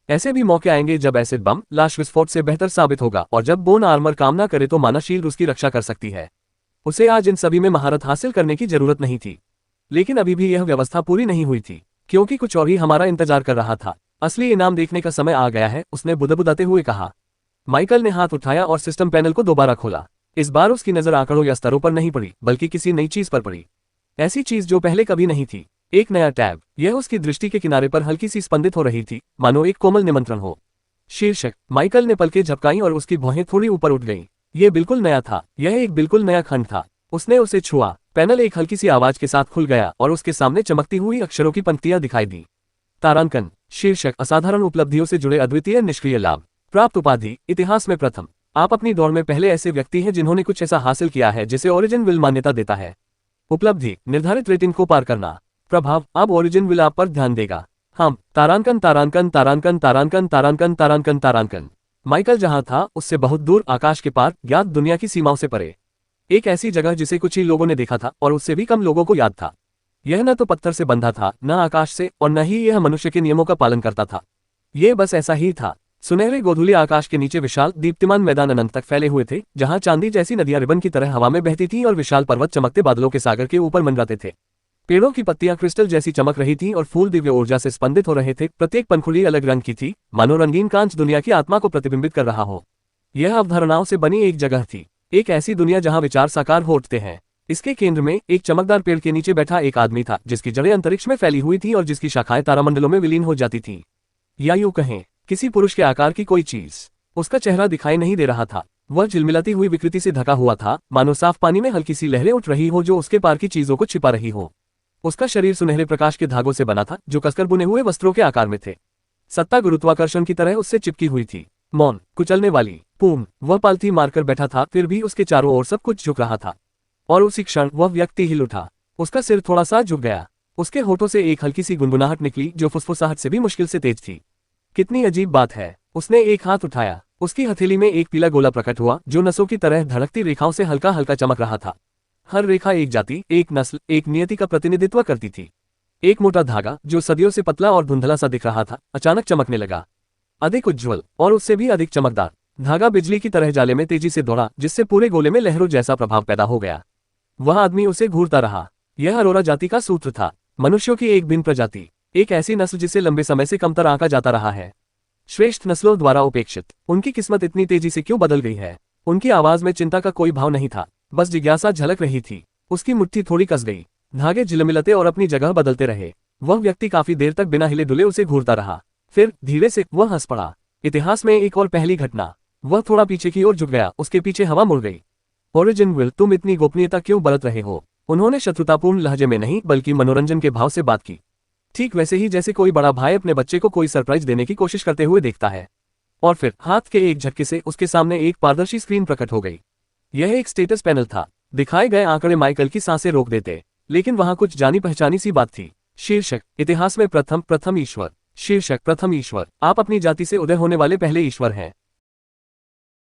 ऐसे भी मौके आएंगे जब एसिड बम, लाश विस्फोट से बेहतर साबित होगा, और जब बोन आर्मर काम ना करे तो माना शील्ड उसकी रक्षा कर सकती है। उसे आज इन सभी में महारत हासिल करने की जरूरत नहीं थी। लेकिन अभी भी यह व्यवस्था पूरी नहीं हुई थी, क्योंकि कुछ और ही हमारा इंतजार कर रहा था। असली इनाम देखने का समय आ गया है, उसने बुदबुदाते हुए कहा। माइकल ने हाथ उठाया और सिस्टम पैनल को दोबारा खोला। इस बार उसकी नजर आंकड़ों या स्तरों पर नहीं पड़ी, बल्कि किसी नई चीज पर पड़ी। ऐसी चीज जो पहले कभी नहीं थी। एक नया टैब। यह उसकी दृष्टि के किनारे पर हल्की सी स्पंदित हो रही थी, मानो एक कोमल निमंत्रण हो। शीर्षक। माइकल ने पलकें झपकाईं और उसकी भौहें थोड़ी ऊपर उठ गईं। यह बिल्कुल नया था। यह एक बिल्कुल नया खंड था। उसने उसे छुआ। पैनल एक हल्की सी आवाज के साथ खुल गया और उसके सामने चमकती हुई अक्षरों की पंक्तियां दिखाई दी। तारांकन। शीर्षक। असाधारण उपलब्धियों से जुड़े अद्वितीय निष्क्रिय लाभ। प्राप्त उपाधि, इतिहास में प्रथम। आप अपनी दौड़ में पहले ऐसे व्यक्ति हैं जिन्होंने कुछ ऐसा हासिल किया है जिसे ओरिजिन विल मान्यता देता है। उपलब्धि, निर्धारित रेटिंग को पार करना। प्रभाव, अब ओरिजिन विल आप पर ध्यान देगा। हम तारांकन तारांकन तारांकन तारांकन तारांकन तारांकन तारांकन। माइकल जहां था उससे बहुत दूर, आकाश के पार, ज्ञात दुनिया की सीमाओं से परे। एक ऐसी जगह जिसे कुछ ही लोगों ने देखा था और उससे भी कम लोगों को याद था। यह न तो पत्थर से बंधा था, न आकाश से, और न ही यह मनुष्य के नियमों का पालन करता था। यह बस ऐसा ही था। सुनहरे गोधूली आकाश के नीचे विशाल दीप्तिमान मैदान अनंत तक फैले हुए थे, जहां चांदी जैसी नदियां रिबन की तरह हवा में बहती थीं और विशाल पर्वत चमकते बादलों के सागर के ऊपर मंडराते थे। पेड़ों की पत्तियां क्रिस्टल जैसी चमक रही थीं और फूल दिव्य ऊर्जा से स्पंदित हो रहे थे। प्रत्येक पंखुड़ी अलग रंग की थी, मानो रंगीन कांच दुनिया की आत्मा को प्रतिबिंबित कर रहा हो। यह अवधारणाओं से बनी एक जगह थी, एक ऐसी दुनिया जहां विचार साकार हो उठते हैं। इसके केंद्र में एक चमकदार पेड़ के नीचे बैठा एक आदमी था, जिसकी जड़ें अंतरिक्ष में फैली हुई थी और जिसकी शाखाएं तारामंडलों में विलीन हो जाती थीं। या यूं कहें, किसी पुरुष के आकार की कोई चीज। उसका चेहरा दिखाई नहीं दे रहा था। वह झिलमिलाती हुई विकृति से ढका हुआ था, मानो साफ पानी में हल्की सी लहरें उठ रही हो जो उसके पार की चीजों को छिपा रही हो। उसका शरीर सुनहरे प्रकाश के धागों से बना था, जो कसकर बुने हुए वस्त्रों के आकार में थे। सत्ता गुरुत्वाकर्षण की तरह उससे चिपकी हुई थी। मौन, कुचलने वाली, पूर्ण। वह पालथी मारकर बैठा था, फिर भी उसके चारों ओर सब कुछ झुक रहा था। और उसी क्षण वह व्यक्ति हिल उठा। उसका सिर थोड़ा सा झुक गया। उसके होठों से एक हल्की सी गुनगुनाहट निकली, जो फुसफुसाहट से भी मुश्किल से तेज थी। कितनी अजीब बात है। उसने एक हाथ उठाया। उसकी हथेली में एक पीला गोला प्रकट हुआ, जो नसों की तरह धड़कती रेखाओं से हल्का हल्का चमक रहा था। हर रेखा एक जाति, एक नस्ल, एक नियति का प्रतिनिधित्व करती थी। एक मोटा धागा, जो सदियों से पतला और धुंधला सा दिख रहा था, अचानक चमकने लगा। अधिक उज्ज्वल और उससे भी अधिक चमकदार। धागा बिजली की तरह जाले में तेजी से दौड़ा, जिससे पूरे गोले में लहरों जैसा प्रभाव पैदा हो गया। वह आदमी उसे घूरता रहा। यह अरोरा जाति का सूत्र था। मनुष्यों की एक भिन्न प्रजाति, एक ऐसी नस्ल जिसे लंबे समय से कमतर आंका जाता रहा है। श्रेष्ठ नस्लों द्वारा उपेक्षित, उनकी किस्मत इतनी तेजी से क्यों बदल गई है? उनकी आवाज में चिंता का कोई भाव नहीं था, बस जिज्ञासा झलक रही थी। उसकी मुट्ठी थोड़ी कस गई, धागे झिलमिलाते और अपनी जगह बदलते रहे। वह व्यक्ति काफी देर तक बिना हिले डुले उसे घूरता रहा, फिर धीरे से वह हंस पड़ा। इतिहास में एक और पहली घटना। वह थोड़ा पीछे की ओर झुक गया, उसके पीछे हवा मुड़ गई। ओरिजिन विल, तुम इतनी गोपनीयता क्यों बरत रहे हो? उन्होंने शत्रुतापूर्ण लहजे में नहीं बल्कि मनोरंजन के भाव से बात की, ठीक वैसे ही जैसे कोई बड़ा भाई अपने बच्चे को कोई सरप्राइज देने की कोशिश करते हुए देखता है। और फिर हाथ के एक झटके से उसके सामने एक पारदर्शी स्क्रीन प्रकट हो गई। यह एक स्टेटस पैनल था। दिखाए गए आंकड़े माइकल की सांसें रोक देते, लेकिन वहां कुछ जानी पहचानी सी बात थी। शीर्षक, इतिहास में प्रथम ईश्वर। शीर्षक, प्रथम ईश्वर। आप अपनी जाति से उदय होने वाले पहले ईश्वर हैं।